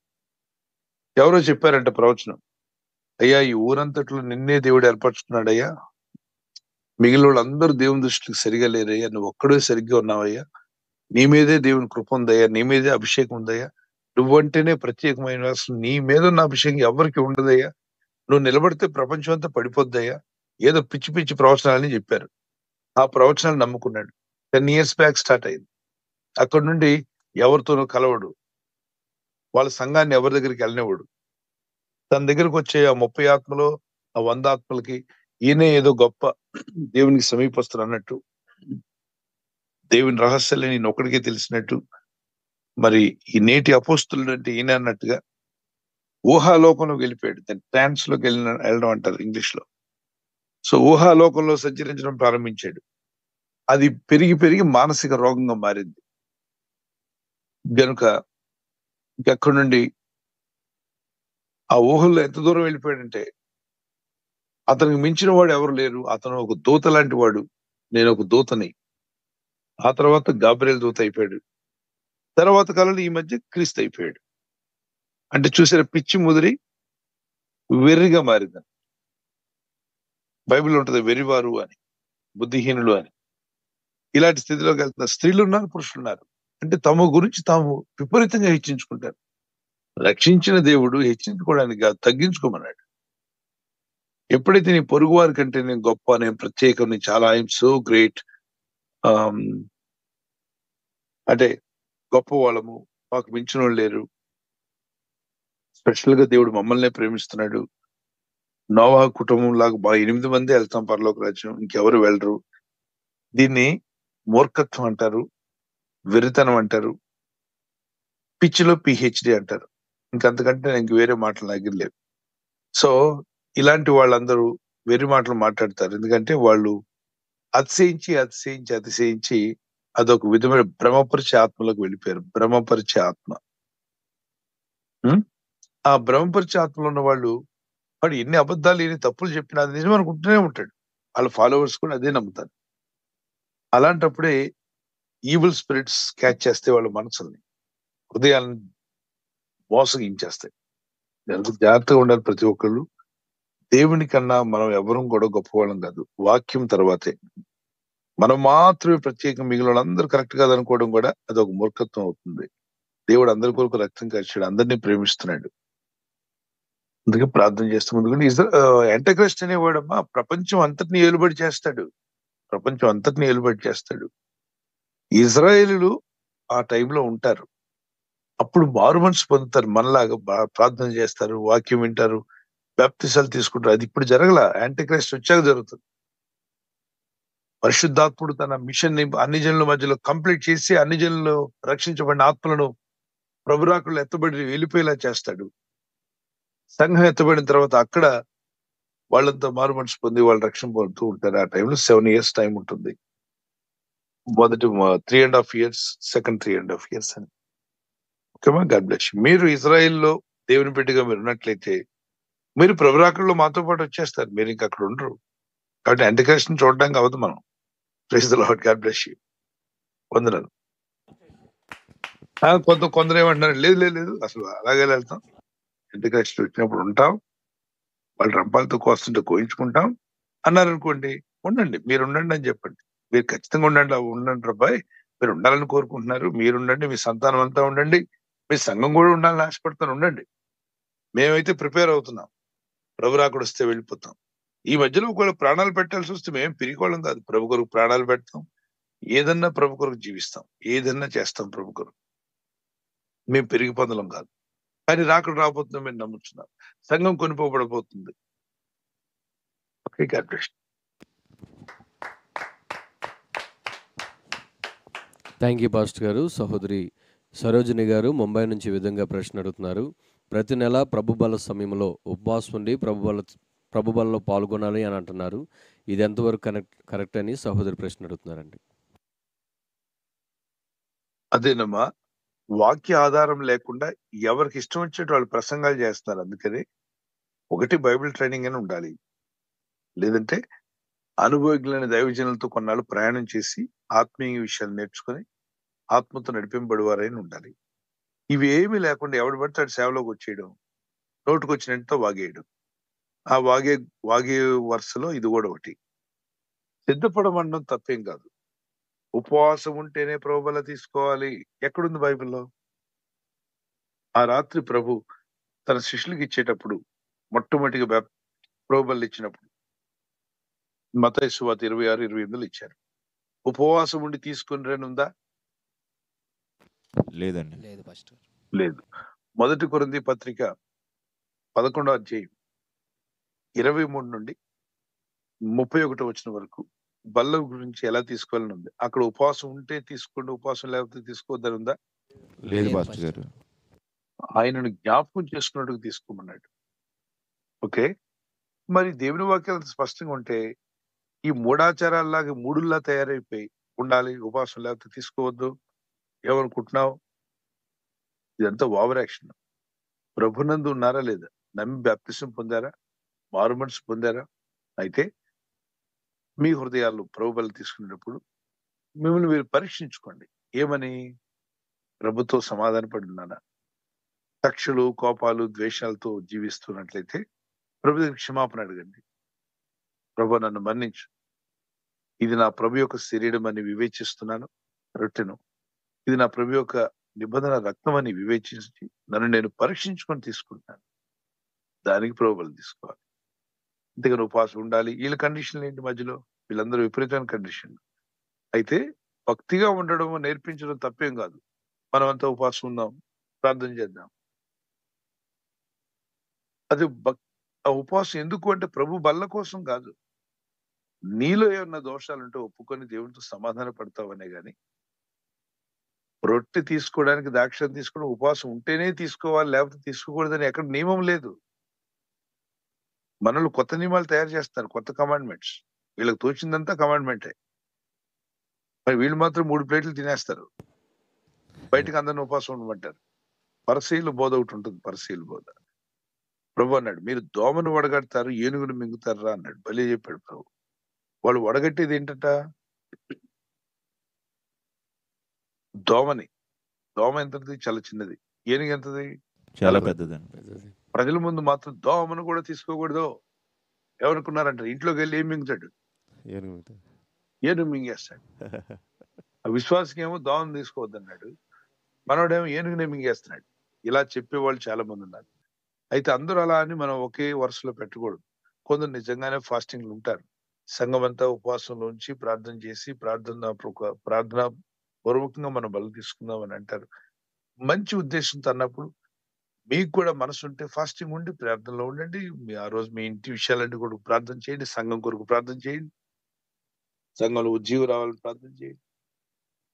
ఎవరో చెప్పారంట ప్రవచనం, అయ్యా ఈ ఊరంతట్లో నిన్నే దేవుడు ఏర్పరచుకున్నాడయ్యా, మిగిలిన వాళ్ళందరూ దేవుని దృష్టికి సరిగా లేరయ్యా, నువ్వు ఒక్కడే సరిగ్గా ఉన్నావయ్యా, నీ మీదే దేవుని కృప ఉందయ్యా, నీ మీదే అభిషేకం ఉందయ్యా, నువ్వంటేనే ప్రత్యేకమైన, అసలు నీ మీద ఉన్న అభిషేకం ఎవరికి ఉండదయ్యా, నువ్వు నిలబడితే ప్రపంచం అంతా పడిపోద్దయ్యా, ఏదో పిచ్చి పిచ్చి ప్రవచనాలని చెప్పారు. ఆ ప్రవచనాలు నమ్ముకున్నాడు. 10 years బ్యాక్ స్టార్ట్ అయింది. అక్కడి నుండి ఎవరితోనూ కలవడు, వాళ్ళ సంఘాన్ని ఎవరి దగ్గరికి వెళ్ళనివ్వడు. తన దగ్గరకు వచ్చే ఆ 30 ఆత్మలో ఆ 100 ఆత్మలకి ఈయనే ఏదో గొప్ప దేవునికి సమీపస్తులు అన్నట్టు, దేవుని రహస్యాలు నేను ఒక్కడికే తెలిసినట్టు, మరి ఈ నేటి అపోస్తులు అంటే ఈయన అన్నట్టుగా ఊహాలోకంలోకి వెళ్ళిపోయాడు. దాన్ని ట్రాన్స్ లోకి వెళ్ళడం అంటారు ఇంగ్లీష్ లో. సో ఊహాలోకంలో సంచరించడం ప్రారంభించాడు. అది పెరిగి పెరిగి మానసిక రోగంగా మారింది. గనుక ఇంకక్కడి నుండి ఆ ఊహల్లో ఎంత దూరం వెళ్ళిపోయాడంటే, అతనికి మించిన వాడు ఎవరు లేరు, అతను ఒక దూత లాంటి వాడు, నేను ఒక దూతని. ఆ తర్వాత గాబ్రియల్ దూత అయిపోయాడు. తర్వాత కాలంలో ఈ మధ్య క్రీస్తు అయిపోయాడు. అంటే చూసారా, పిచ్చి ముదిరి వెర్రిగా మారిందని. బైబిల్ ఉంటది వెర్రివారు అని, బుద్ధిహీనులు అని. ఇలాంటి స్థితిలోకి వెళ్తున్న స్త్రీలు ఉన్నారు, పురుషులు ఉన్నారు. అంటే తమ గురించి తాము విపరీతంగా హెచ్చించుకుంటారు. రక్షించిన దేవుడు హెచ్చించుకోవడానికి కాదు, తగ్గించుకోమన్నాడు. ఎప్పుడైతే నీ పొరుగు వారి కంటే నేను గొప్ప, నేను ప్రత్యేకం, నేను చాలా ఐఎమ్ సో గ్రేట్, అంటే గొప్ప వాళ్ళము, మాకు మించిన వాళ్ళు లేరు, స్పెషల్ గా దేవుడు మమ్మల్నే ప్రేమిస్తున్నాడు, నోవా కుటుంబం లాగా మా 8 మంది వెళ్తాం పరలోక రాజ్యం, ఇంకెవరు వెళ్ళరు. దీన్ని మూర్ఖత్వం అంటారు, వెర్రితనం అంటారు, పిచ్చిలో పిహెచ్డి అంటారు. ఇంకంతకంటే ఇంక వేరే మాటలు నాకు లేవు. సో ఇలాంటి వాళ్ళందరూ వెర్రి మాటలు మాట్లాడతారు. ఎందుకంటే వాళ్ళు అతిశయించి అదొక విధమైన భ్రమపరిచే ఆత్మలోకి వెళ్ళిపోయారు. భ్రమపరిచే ఆత్మ. ఆ భ్రమపరిచే ఆత్మలో ఉన్న వాడు ఎన్ని అబద్ధాలు, ఎన్ని తప్పులు చెప్పినా అది నిజం అనుకుంటూనే ఉంటాడు. వాళ్ళ ఫాలోవర్స్ కూడా అదే నమ్ముతారు. అలాంటప్పుడే ఈవిల్ స్పిరిట్స్ క్యాచ్ చేస్తే వాళ్ళ మనసుల్ని, హృదయాలను మోసగించేస్తాయి. ఎంత జాగ్రత్తగా ఉండాలి ప్రతి ఒక్కళ్ళు. దేవుని కన్నా మనం ఎవరం కూడా గొప్పవాళ్ళం కాదు. వాక్యం తర్వాతే మనం మాత్రమే ప్రత్యేకం, మిగిలిన వాళ్ళందరూ కరెక్ట్ కాదనుకోవడం కూడా అది ఒక మూర్ఖత్వం అవుతుంది. దేవుడు అందరి కొరకు రక్తం కార్చాడు, అందరినీ ప్రేమిస్తున్నాడు. అందుకే ప్రార్థన చేస్తూ ముందుకు యాంటిక్రైస్ట్ అనేవాడమ్మా ప్రపంచం అంతటిని ఏలుబడి చేస్తాడు. ప్రపంచం అంతటిని ఏలుబడి చేస్తాడు. ఇజ్రాయేలీలు ఆ టైంలో ఉంటారు. అప్పుడు మారు మనసు పొందుతారు, మనలాగా ప్రార్థన చేస్తారు, వాక్యం వింటారు, బాప్తిసాలు తీసుకుంటారు. అది ఇప్పుడు జరగల, యాంటిక్రైస్ట్ వచ్చాక జరుగుతుంది. పరిశుద్ధాత్ముడు తన మిషన్ ని అన్ని జనుల మధ్యలో కంప్లీట్ చేసి అన్ని జనులు రక్షించబడిన ఆత్మలను ప్రభురాకులు ఎత్తబడి వెళ్ళిపోయేలా చేస్తాడు. సంఘం ఎత్తబడిన తర్వాత అక్కడ వాళ్ళంతా మారు మనసు పొంది వాళ్ళు రక్షణ పొందుతూ ఉంటారు. ఆ టైంలో 7 years టైం ఉంటుంది. మొదటి 3.5 years, సెకండ్ 3.5 years అని. ఓకేమా, గాడ్ బ్లెస్ యు. మీరు ఇజ్రాయెల్లో దేవుని బిడ్డగా మీరు ఉన్నట్లయితే మీరు ప్రభురాకుల్లో మాతో పాటు వచ్చేస్తారు. మీరు ఇంకా అక్కడ ఉండరు. కాబట్టి యాంటిక్రైస్ట్ ని చూడడానికి అవ్వదు మనం. Praise the Lord, God bless you. వందనాలు. కొందరు ఏమంటున్నారు, లేదు లేదు లేదు అసలు అలాగే వెళ్తాం, యాంటిక్రైస్ట్ వచ్చినప్పుడు ఉంటాం, వాళ్ళు రంపాలతో కోస్తుంటే కోయించుకుంటాం అన్నారు అనుకోండి. ఉండండి, మీరు ఉండండి అని చెప్పండి. మీరు ఖచ్చితంగా ఉండండి, ఉండండి రబ్బాయి, మీరు ఉండాలని కోరుకుంటున్నారు, మీరు ఉండండి, మీ సంతానం అంతా ఉండండి, మీ సంఘం కూడా ఉండాలని ఆశపడతాను, ఉండండి. మేమైతే ప్రిపేర్ అవుతున్నాం, ప్రభు రాకుడు వస్తే వెళ్ళిపోతాం. ఈ మధ్యలో ఒకవేళ ప్రాణాలు పెట్టాల్సి వస్తే మేము పిరికోవడం కాదు, ప్రభు కొరకు ప్రాణాలు పెడతాం, ఏదన్నా ప్రభు కొరకు జీవిస్తాం, ఏదన్నా చేస్తాం ప్రభు కొరకు. మేము పెరిగి పొందలం కాదు. కానీ రాకుడు రాబోతుందో మేము నమ్ముతున్నాం. సంఘం కొనిపోబడబోతుంది. Okay, God bless you. Thank you pastor గారు. సహోదరి సరోజిని గారు ముంబై నుంచి ఈ విధంగా ప్రశ్న అడుగుతున్నారు. ప్రతి నెల ప్రభుబల సమయంలో ఉపవాసం ఉండి ప్రభుబలలో పాల్గొనాలి అని అంటున్నారు. ఇది ఎంతవరకు కరెక్ట్ అని సహోదరి ప్రశ్న అడుగుతున్నారండి. అదేనమ్మా, వాక్య ఆధారం లేకుండా ఎవరికి ఇష్టం వచ్చినట్టు వాళ్ళు ప్రసంగాలు చేస్తున్నారు. అందుకని ఒకటి బైబిల్ ట్రైనింగ్ అని ఉండాలి, లేదంటే అనుభవజ్ఞులైన దైవజనులతో కొన్నాళ్ళు ప్రయాణం చేసి ఆత్మీయ విషయాలు నేర్చుకుని ఆత్మతో నడిపింపబడేవారైనా ఉండాలి. ఇవి ఏమీ లేకుండా ఎవడు పడితే వాడు సేవలోకి వచ్చేయడం, నోటుకు వచ్చినట్టు వాగేయడం. ఆ వాగే వరుసలో ఇది కూడా ఒకటి. సిద్ధపడమనడం తప్పేం కాదు. ఉపవాసం ఉంటేనే ప్రభుబల తీసుకోవాలి ఎక్కడుంది బైబిల్లో? ఆ రాత్రి ప్రభు తన శిష్యులకు ఇచ్చేటప్పుడు మొట్టమొదటిగా ప్రభుబలు ఇచ్చినప్పుడు మత్తయి సువార్త 26-28 ఇచ్చారు. ఉపవాసం ఉండి తీసుకుని ఉందా? లేదండి. లేదు పాస్టర్. లేదు. మొదటి కొరింథీ పత్రిక 11వ అధ్యాయం 23 నుండి 31 వచనం వరకు బల్ల గురించి ఎలా తీసుకోవాలని ఉంది. అక్కడ ఉపవాసం ఉంటే తీసుకోండి, ఉపవాసం లేకపోతే తీసుకోవద్దని ఉందా? లేదు పాస్టర్ గారు. ఆయనను జ్ఞాపకం చేసుకున్నట్టుగా తీసుకోమన్నాడు. ఓకే, మరి దేవుని వాక్యాలు స్పష్టంగా ఉంటే ఈ మూఢాచారాల్లాగా మూడుల్లా తయారైపోయి ఉండాలి, ఉపవాసం లేకపోతే తీసుకోవద్దు ఏమనుకుంటున్నావు? ఇదంతా ఓవర్ యాక్షన్. ప్రభునందు ఉన్నారా లేదా? నమ్మి బాప్తిసం పొందారా? మారు మనసు పొందారా? అయితే మీ హృదయాల్లో ప్రభుబలి తీసుకునేటప్పుడు మిమ్మల్ని మీరు పరీక్షించుకోండి. ఏమని? ప్రభుతో సమాధాన పడి ఉన్నానా? కక్షలు, కోపాలు, ద్వేషాలతో జీవిస్తున్నట్లయితే ప్రభు దగ్గర క్షమాపణ అడగండి. ప్రభు నన్ను మన్నించు, ఇది నా ప్రభు యొక్క శరీరం అని వివేచిస్తున్నాను, రొట్టెను ఇది నా ప్రభు యొక్క నిబంధన రక్తం అని వివేచించి నన్ను నేను పరీక్షించుకొని తీసుకుంటాను. దానికి ప్రభుబలి తీసుకోవాలి. అంతేగాని ఉపవాసం ఉండాలి. వీళ్ళ కండిషన్లు ఏంటి మధ్యలో? వీళ్ళందరూ విపరీతమైన కండిషన్లు. అయితే భక్తిగా ఉండడం నేర్పించడం తప్పేం కాదు. మనం అంతా ఉపవాసం ఉందాం, ప్రార్థన చేద్దాం. అది ఆ ఉపవాసం ఎందుకు అంటే ప్రభు బల్ల కోసం కాదు. నీలో ఏమన్నా దోషాలుంటే ఒప్పుకొని దేవునితో సమాధాన పడతావనే గాని రొట్టె తీసుకోవడానికి, దాక్షం తీసుకోవడం ఉపవాసం ఉంటేనే తీసుకోవాలి లేకపోతే తీసుకోకూడదని ఎక్కడ నియమం లేదు. మనలో కొత్త నియమాలు తయారు చేస్తారు, కొత్త కమాండ్మెంట్స్. వీళ్ళకి తోచిందంతా కమాండ్మెంటే. మరి వీళ్ళు మాత్రం 3 ప్లేట్లు తినేస్తారు, బయటకు అందరిని ఉపవాసం ఉండమంటారు. పరిశీలు బోధ ఒకటి ఉంటుంది, పరిశీలు బోధ. ప్రభు అన్నాడు, మీరు దోమను వడగడతారు, ఏనుగును మింగుతారా అన్నాడు. భలే చెప్పాడు ప్రభు. వాళ్ళు వడగట్టేది ఏంటంట? దోమని. దోమ ఎంతది? చాలా చిన్నది. ఏనుగు ఎంతది? చాలా చాలా పెద్దది. పెద్దదండి. ప్రజల ముందు మాత్రం దోమను కూడా తీసుకోకూడదు. ఏమనుకున్నారంట? ఇంట్లోకి వెళ్ళి ఏం మింగుతాడు? ఏనుగు ఏనుగు మింగేస్తాడు. ఆ విశ్వాసకి ఏమో దోమను తీసుకోవద్దన్నాడు, మనోడేమో ఏనుగునే మింగేస్తున్నాడు. ఇలా చెప్పేవాళ్ళు చాలా మంది ఉన్నారు. అయితే అందరూ అలా అని మనం ఒకే వరుసలో పెట్టకూడదు. కొందరు నిజంగానే ఫాస్టింగ్లు ఉంటారు. సంఘం అంతా ఉపవాసంలో ఉంచి ప్రార్థన చేసి ప్రార్థన పూర్వకంగా మనం బలి తీసుకుందాం అని అంటారు. మంచి ఉద్దేశంతో అన్నప్పుడు మీకు కూడా మనసు ఉంటే ఫాస్టింగ్ ఉండి ప్రార్థనలో ఉండండి. ఆ రోజు మీ ఇంటి విషయాలన్నీ కూడా ప్రార్థన చేయండి. సంఘం కొరకు ప్రార్థన చేయండి. సంఘంలో ఉజ్జీవం రావాలని ప్రార్థన చేయండి.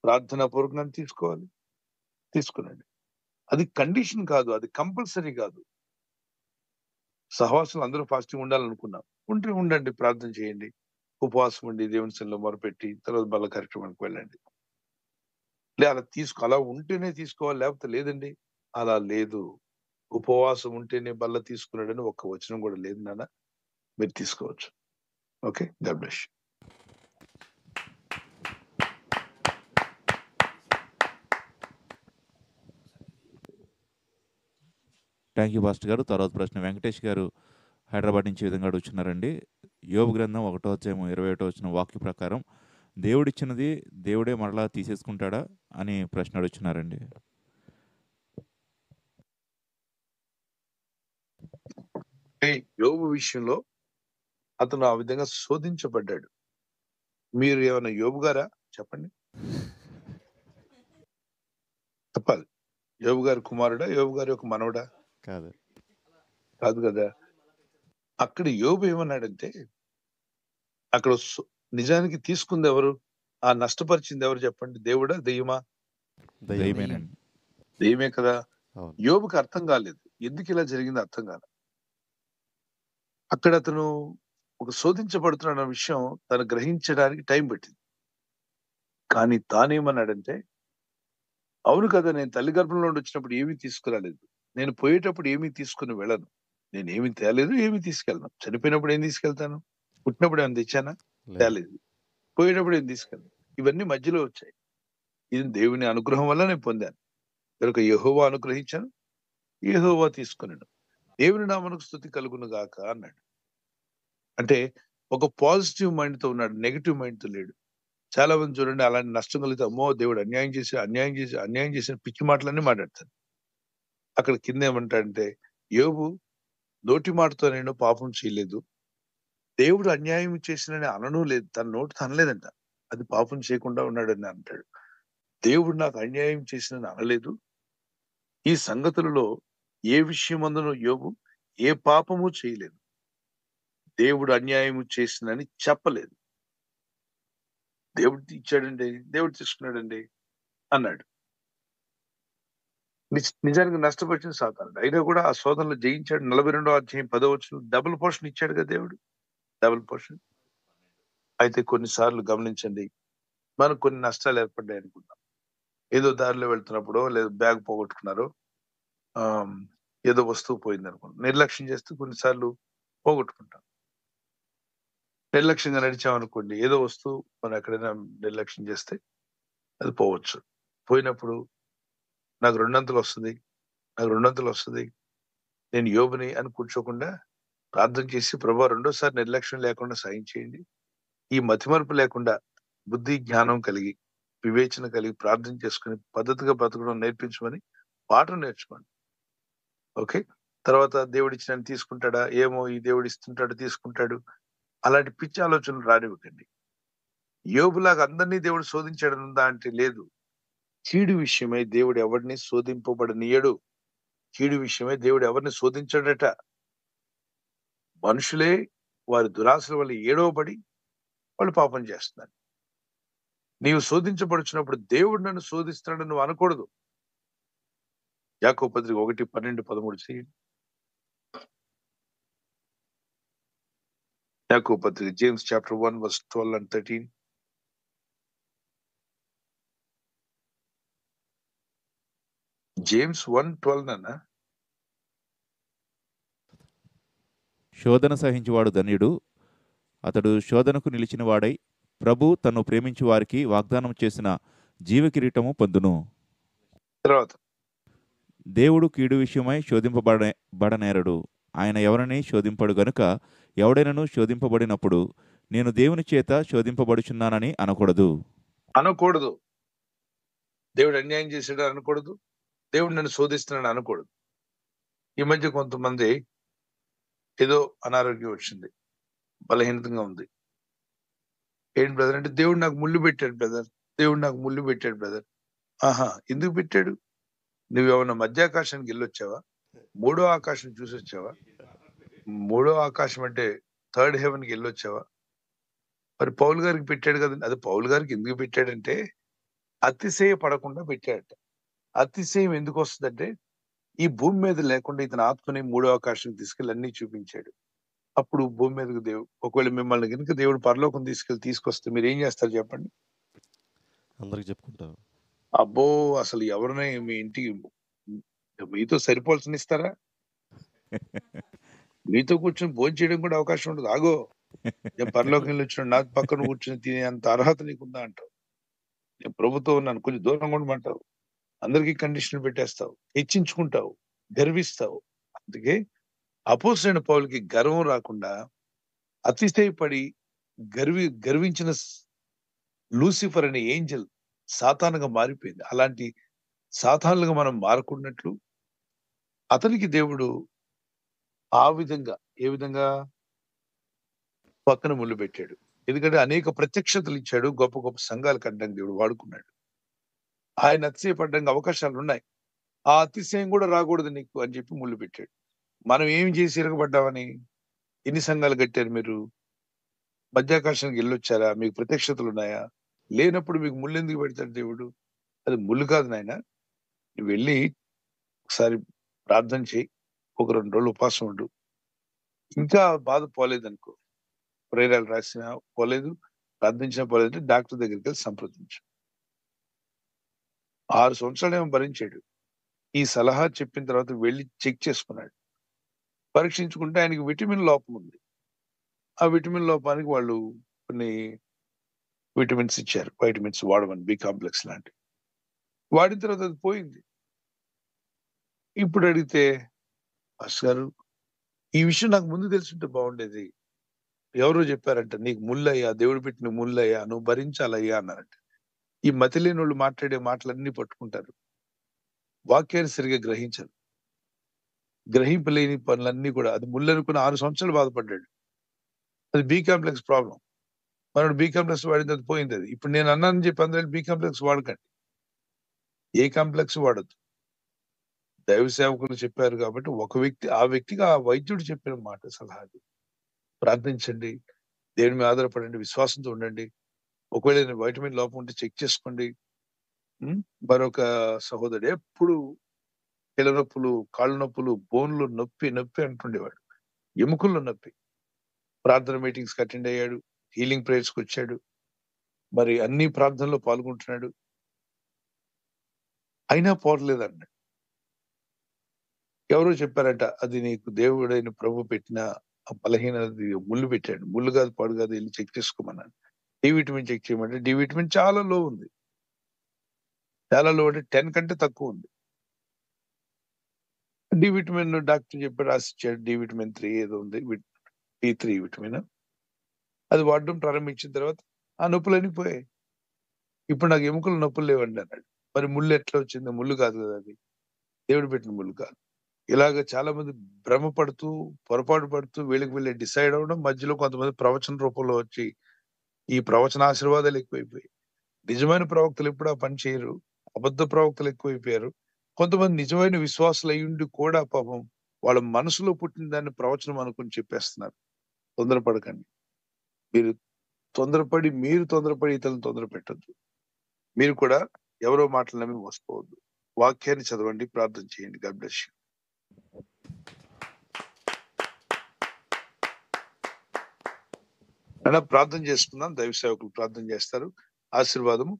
ప్రార్థనా పూర్వకంగా తీసుకోవాలి, తీసుకునండి. అది కండిషన్ కాదు, అది కంపల్సరీ కాదు. సహవాసులు అందరూ ఫాస్టింగ్ ఉండాలనుకున్నాం, ఉండండి, ప్రార్థన చేయండి, ఉపవాసం ఉండి దేవుని సన్నిధిలో మొరపెట్టి తర్వాత బల్ల కార్యక్రమానికి వెళ్ళండి. అలా ఉంటేనే తీసుకోవాలి, లేకపోతే లేదండి. అలా లేదు. ఉపవాసం ఉంటేనే బల్ల తీసుకున్నాడని ఒక్క వచనం కూడా లేదు నాన్న. మీరు తీసుకోవచ్చు. Okay, God bless you. Thank you pastor గారు. తర్వాత ప్రశ్న వెంకటేష్ గారు హైదరాబాద్ నుంచి ఈ విధంగా అడుగుతున్నారండి. యోబు గ్రంథం 1వ అధ్యాయం 21వ వచనం వాక్య ప్రకారం దేవుడిచ్చినది దేవుడే మరలా తీసేసుకుంటాడా అని ప్రశ్న అడుగుతున్నారండి. యోబు విషయంలో అతను ఆ విధంగా శోధించబడ్డాడు. మీరు ఏమైనా యోబు గారా? చెప్పండి, చెప్పాలి. యోబు గారి కుమారుడా? యోబు గారి ఒక మనవడా? కాదు కదా. అక్కడ యోబు ఏమన్నాడంటే, అక్కడ నిజానికి తీసుకుంది ఎవరు? ఆ నష్టపరిచింది ఎవరు చెప్పండి? దేవుడా, దెయ్యమా? దెయ్యమే కదా. యోబుకి అర్థం కాలేదు, ఎందుకు ఇలా జరిగింది అర్థం కాలేదు. అక్కడ అతను ఒక శోధించబడుతున్న విషయం తను గ్రహించడానికి టైం పట్టింది. కానీ తానేమన్నాడంటే, అవును కదా, నేను తల్లి గర్భంలో వచ్చినప్పుడు ఏమీ తీసుకురాలేదు, నేను పోయేటప్పుడు ఏమీ తీసుకుని వెళ్ళను, నేను ఏమీ తేలేదు, ఏమీ తీసుకెళ్ళను. చనిపోయినప్పుడు ఏం తీసుకెళ్తాను? పుట్టినప్పుడు ఏమైనా తెచ్చానా? తేలేదు. పోయేటప్పుడు ఏం తీసుకెళ్ళను. ఇవన్నీ మధ్యలో వచ్చాయి. ఇది దేవుని అనుగ్రహం వల్ల నేను పొందాను కనుక యెహోవా అనుగ్రహించాను, యెహోవా తీసుకున్నాను. దేవుని నామమునకు స్తుతి కలుగును గాక అన్నాడు. అంటే ఒక పాజిటివ్ మైండ్ తో ఉన్నాడు, నెగిటివ్ మైండ్ తో లేడు. చాలా మంది చూడండి, అలాంటి నష్టం కలిగితే అమ్మో దేవుడు అన్యాయం చేసిన పిచ్చి మాటలన్నీ మాట్లాడతారు. అక్కడ కింద ఏమంటాడంటే, యోబు నోటి మాటతో నేను పాపం చేయలేదు, దేవుడు అన్యాయం చేసినని అనను లేదు, తన నోటితో అనలేదంట, అది పాపం చేయకుండా ఉన్నాడని అంటాడు. దేవుడు నాకు అన్యాయం చేసినని అనలేదు, ఈ సంగతులలో ఏ విషయమందును యోబు ఏ పాపము చేయలేదు, దేవుడు అన్యాయం చేసినని చెప్పలేదు. దేవుడు ఇచ్చాడండి, దేవుడు తీసుకున్నాడండి అన్నాడు. నిజానికి నష్టపరిచిన సాతానుడు అయినా కూడా ఆ శోధనలో జయించాడు. 42వ అధ్యాయం 10వ వచనం డబుల్ పోర్షన్ ఇచ్చాడు కదా దేవుడు, డబుల్ పోర్షన్. అయితే కొన్నిసార్లు గమనించండి, మనకు కొన్ని నష్టాలు ఏర్పడ్డాయి అనుకుంటాం. ఏదో దారిలో వెళ్తున్నప్పుడు లేదా బ్యాగ్ పోగొట్టుకున్నారు, ఏదో వస్తువు పోయింది అనుకుంటాం, నిర్లక్ష్యం చేస్తూ కొన్నిసార్లు పోగొట్టుకుంటాం. నిర్లక్ష్యంగా నడిచామనుకోండి, ఏదో వస్తువు మనం ఎక్కడైనా నిర్లక్ష్యం చేస్తే అది పోవచ్చు. పోయినప్పుడు నాకు 200 వస్తుంది, నాకు 200 వస్తుంది, నేను యోబుని అని కూర్చోకుండా ప్రార్థన చేసి ప్రభువా రెండోసారి నిర్లక్ష్యం లేకుండా సాయం చేయండి, ఈ మతిమరుపు లేకుండా బుద్ధి జ్ఞానం కలిగి వివేచన కలిగి ప్రార్థన చేసుకుని పద్ధతిగా బ్రతకడం నేర్పించమని పాఠం నేర్చుకోండి. ఓకే, తర్వాత దేవుడిచ్చిన తీసుకుంటాడా ఏమో, ఈ దేవుడు ఇస్తుంటాడు తీసుకుంటాడు, అలాంటి పిచ్చి ఆలోచనలు రానివ్వకండి. యోబులాగా అందరినీ దేవుడు శోధించాడనుందా అంటే లేదు. కీడు విషయమై దేవుడు ఎవరిని శోధింపబడనీయడు. కీడు విషయమై దేవుడు ఎవరిని శోధించాడట. మనుషులే వారి దురాశల వల్ల ఏడవబడి వాళ్ళు పాపం చేస్తున్నారు. నీవు శోధించబడుచున్నప్పుడు దేవుడు నన్ను శోధిస్తున్నాడు నువ్వు అనకూడదు. యాకోబు పత్రిక 1:12-13 చేయండి. యాకోబు పత్రిక James chapter 1 verse 12 and 13. James 1:12 అన్న. శోధన సహించువాడు ధన్యుడు, అతడు శోధనకు నిలిచిన వాడై ప్రభు తన్ను ప్రేమించు వారికి వాగ్దానం చేసిన జీవకిరీటము పొందును. తర్వాత దేవుడు కీడు విషయమై బడనేరడు. ఆయన ఎవరిని శోధింపడు గనుక ఎవడైనను శోధింపబడినప్పుడు నేను దేవుని చేత శోధింపబడుచున్నానని అనకూడదు. అనకూడదు. దేవుడు అన్యాయం చేశాడు అనకూడదు. దేవుడు నన్ను శోధిస్తున్నాడు అనకూడదు. ఈ మధ్య కొంతమంది ఏదో అనారోగ్యం వచ్చింది, బలహీనతంగా ఉంది. ఏంటి బ్రదర్ అంటే, దేవుడు నాకు ముళ్ళు పెట్టాడు బ్రదర్, దేవుడు నాకు ముళ్ళు పెట్టాడు బ్రదర్. ఆహా, ఎందుకు పెట్టాడు? నువ్వేమన్నా మధ్యాకాశానికి వెళ్ళొచ్చావా? మూడో ఆకాశం చూసి వచ్చావా? మూడో ఆకాశం అంటే థర్డ్ హెవెన్కి వెళ్ళొచ్చావా? మరి పౌలు గారికి పెట్టాడు కదండి. అది పౌలు గారికి ఎందుకు పెట్టాడంటే అతిశయ పడకుండా పెట్టాడట. అతిశయం ఎందుకు వస్తుందంటే, ఈ భూమి మీద లేకుండా ఇతని ఆత్మని మూడో ఆకాశం తీసుకెళ్ళి అన్ని చూపించాడు. అప్పుడు భూమి మీదకి దేవుడు, ఒకవేళ మిమ్మల్ని కనుక దేవుడు పరలోకం తీసుకొస్తే మీరు ఏం చేస్తారు చెప్పండి? అందరికి చెప్పుకుంటారు. అబ్బో, అసలు ఎవరినై మీ ఇంటికి మీతో సరిపోల్సిన ఇస్తారా? మీతో కూర్చొని భోజనం చేయడం కూడా అవకాశం ఉండదు. ఆగో, నేను పరలోకంలో వచ్చిన నా పక్కన కూర్చొని తినే అంత అర్హత నీకుందా అంటావు. నేను ప్రభుత్వం ఉన్నాను, కొంచెం దూరంగా ఉండమంటావు. అందరికీ కండిషన్లు పెట్టేస్తావు, హెచ్చించుకుంటావు, గర్విస్తావు. అందుకే అపోస్తలుడైన పౌలుకి గర్వం రాకుండా అతిశయపడి గర్వించిన లూసిఫర్ అనే ఏంజల్ సాతానుగా మారిపోయింది. అలాంటి సాతానులుగా మనం మారుకున్నట్లు అతనికి దేవుడు ఆ విధంగా, ఏ విధంగా పక్కన ముళ్ళు పెట్టాడు. ఎందుకంటే అనేక ప్రత్యక్షతలు ఇచ్చాడు, గొప్ప గొప్ప సంఘాలు కట్టడానికి దేవుడు వాడుకున్నాడు. ఆయన అతిశయపడడానికి అవకాశాలు ఉన్నాయి. ఆ అతిశయం కూడా రాకూడదు నీకు అని చెప్పి ముళ్ళు పెట్టాడు. మనం ఏమి చేసి ఇరగబడ్డామని? ఎన్ని సంఘాలు కట్టారు మీరు? మధ్యాకాశానికి వెళ్ళొచ్చారా? మీకు ప్రత్యక్షతలు ఉన్నాయా? లేనప్పుడు మీకు ముళ్ళు ఎందుకు పెడతాడు దేవుడు? అది ముళ్ళు కాదు నాయన. నువ్వు వెళ్ళి ఒకసారి ప్రార్థన చేయి, ఒక 2 రోజులు ఉపవాసం ఉండు. ఇంకా బాధ పోలేదనుకో, ప్రేరాలు రాసినా పోలేదు, ప్రార్థించినా పోలేదంటే డాక్టర్ దగ్గరికి వెళ్ళి సంప్రదించు. 6 సంవత్సరాలు ఏమో భరించాడు. ఈ సలహా చెప్పిన తర్వాత వెళ్ళి చెక్ చేసుకున్నాడు. పరీక్షించుకుంటే ఆయనకి విటమిన్ లోపం ఉంది. ఆ విటమిన్ లోపానికి వాళ్ళు కొన్ని విటమిన్స్ ఇచ్చారు, వైటమిన్స్ వాడమని, బి కాంప్లెక్స్ లాంటివి. వాడిన తర్వాత అది పోయింది. ఇప్పుడు అడిగితే, పాస్టర్ గారు ఈ విషయం నాకు ముందు తెలుసుంటే బాగుండేది. ఎవరో చెప్పారంట, నీకు ముళ్ళయ్యా, దేవుడు పెట్టిన ముళ్ళయ్యా, నువ్వు భరించాలయ్యా అన్నారంట. ఈ మతి లేని వాళ్ళు మాట్లాడే మాటలన్నీ పట్టుకుంటారు, వాక్యాన్ని సరిగా గ్రహించరు. గ్రహింపలేని పనులన్నీ కూడా అది ముళ్ళు అనుకుని 6 సంవత్సరాలు బాధపడ్డాడు. అది బి కాంప్లెక్స్ ప్రాబ్లం. మనోడు బి కాంప్లెక్స్ వాడింది, అది పోయింది. అది ఇప్పుడు నేను అన్నానని చెప్పి అందరూ బి కాంప్లెక్స్ వాడకండి, ఏ కాంప్లెక్స్ వాడద్దు. దైవ సేవకులు చెప్పారు కాబట్టి ఆ వ్యక్తికి ఆ వైద్యుడు చెప్పిన మాట, సలహా. ప్రార్థించండి, దేవుని మీద ఆధారపడండి, విశ్వాసంతో ఉండండి. ఒకవేళ వైటమిన్ లోపం ఉంటే చెక్ చేసుకోండి. మరొక సహోదరుడు ఎప్పుడు కీళ్ళ నొప్పులు, కాళ్ళ నొప్పులు, బోన్లు నొప్పి నొప్పి అంటుండేవాడు, ఎముకల్లో నొప్పి. ప్రార్థన మీటింగ్స్ అటెండ్ అయ్యాడు, హీలింగ్ ప్రేయర్స్కి వచ్చాడు, మరి అన్ని ప్రార్థనలో పాల్గొంటున్నాడు, అయినా పోవట్లేదన్నాడు. ఎవరో చెప్పారట, అది నీకు దేవుడైన ప్రభు పెట్టిన బలహీనది, ముళ్ళు పెట్టాడు. ముళ్ళు కాదు, పాడు కాదు, వెళ్ళి చెక్ చేసుకోమన్నాడు. డి విటమిన్ చెక్ చేయమంటే డి విటమిన్ చాలా లో ఉంది. చాలా లో అంటే 10 కంటే తక్కువ ఉంది. డి విటమిన్ డాక్టర్ చెప్పి రాసిచ్చాడు. డి విటమిన్ 3 ఏదో ఉంది, D3 విటమిన్. అది వాడడం ప్రారంభించిన తర్వాత ఆ నొప్పులన్నీ పోయాయి. ఇప్పుడు నాకు ఎముకలు నొప్పులు లేవండి అన్నాడు. మరి ముళ్ళు ఎట్లా వచ్చింది? ముళ్ళు కాదు కదా, అది దేవుడు పెట్టిన ముళ్ళు కాదు. ఇలాగ చాలా మంది భ్రమపడుతూ, పొరపాటు పడుతూ, వీళ్ళకి డిసైడ్ అవ్వడం, మధ్యలో కొంతమంది ప్రవచన రూపంలో వచ్చి ఈ ప్రవచన ఆశీర్వాదాలు ఎక్కువైపోయి, నిజమైన ప్రవక్తలు ఎప్పుడు ఆ పని చేయరు, అబద్ధ ప్రవక్తలు ఎక్కువైపోయారు. కొంతమంది నిజమైన విశ్వాసులు అయ్యుండి కూడా పాపం వాళ్ళ మనసులో పుట్టిన దాన్ని ప్రవచనం అనుకుని చెప్పేస్తున్నారు. తొందరపడకండి. మీరు తొందరపడి ఇతరులను తొందర పెట్టద్దు. మీరు కూడా ఎవరో మాటలు నమ్మి మోసపోవద్దు. వాక్యాన్ని చదవండి, ప్రార్థన చేయండి. God bless you. ప్రార్థన చేసుకుందాం. దైవ సేవకులు ప్రార్థన చేస్తారు. ఆశీర్వాదము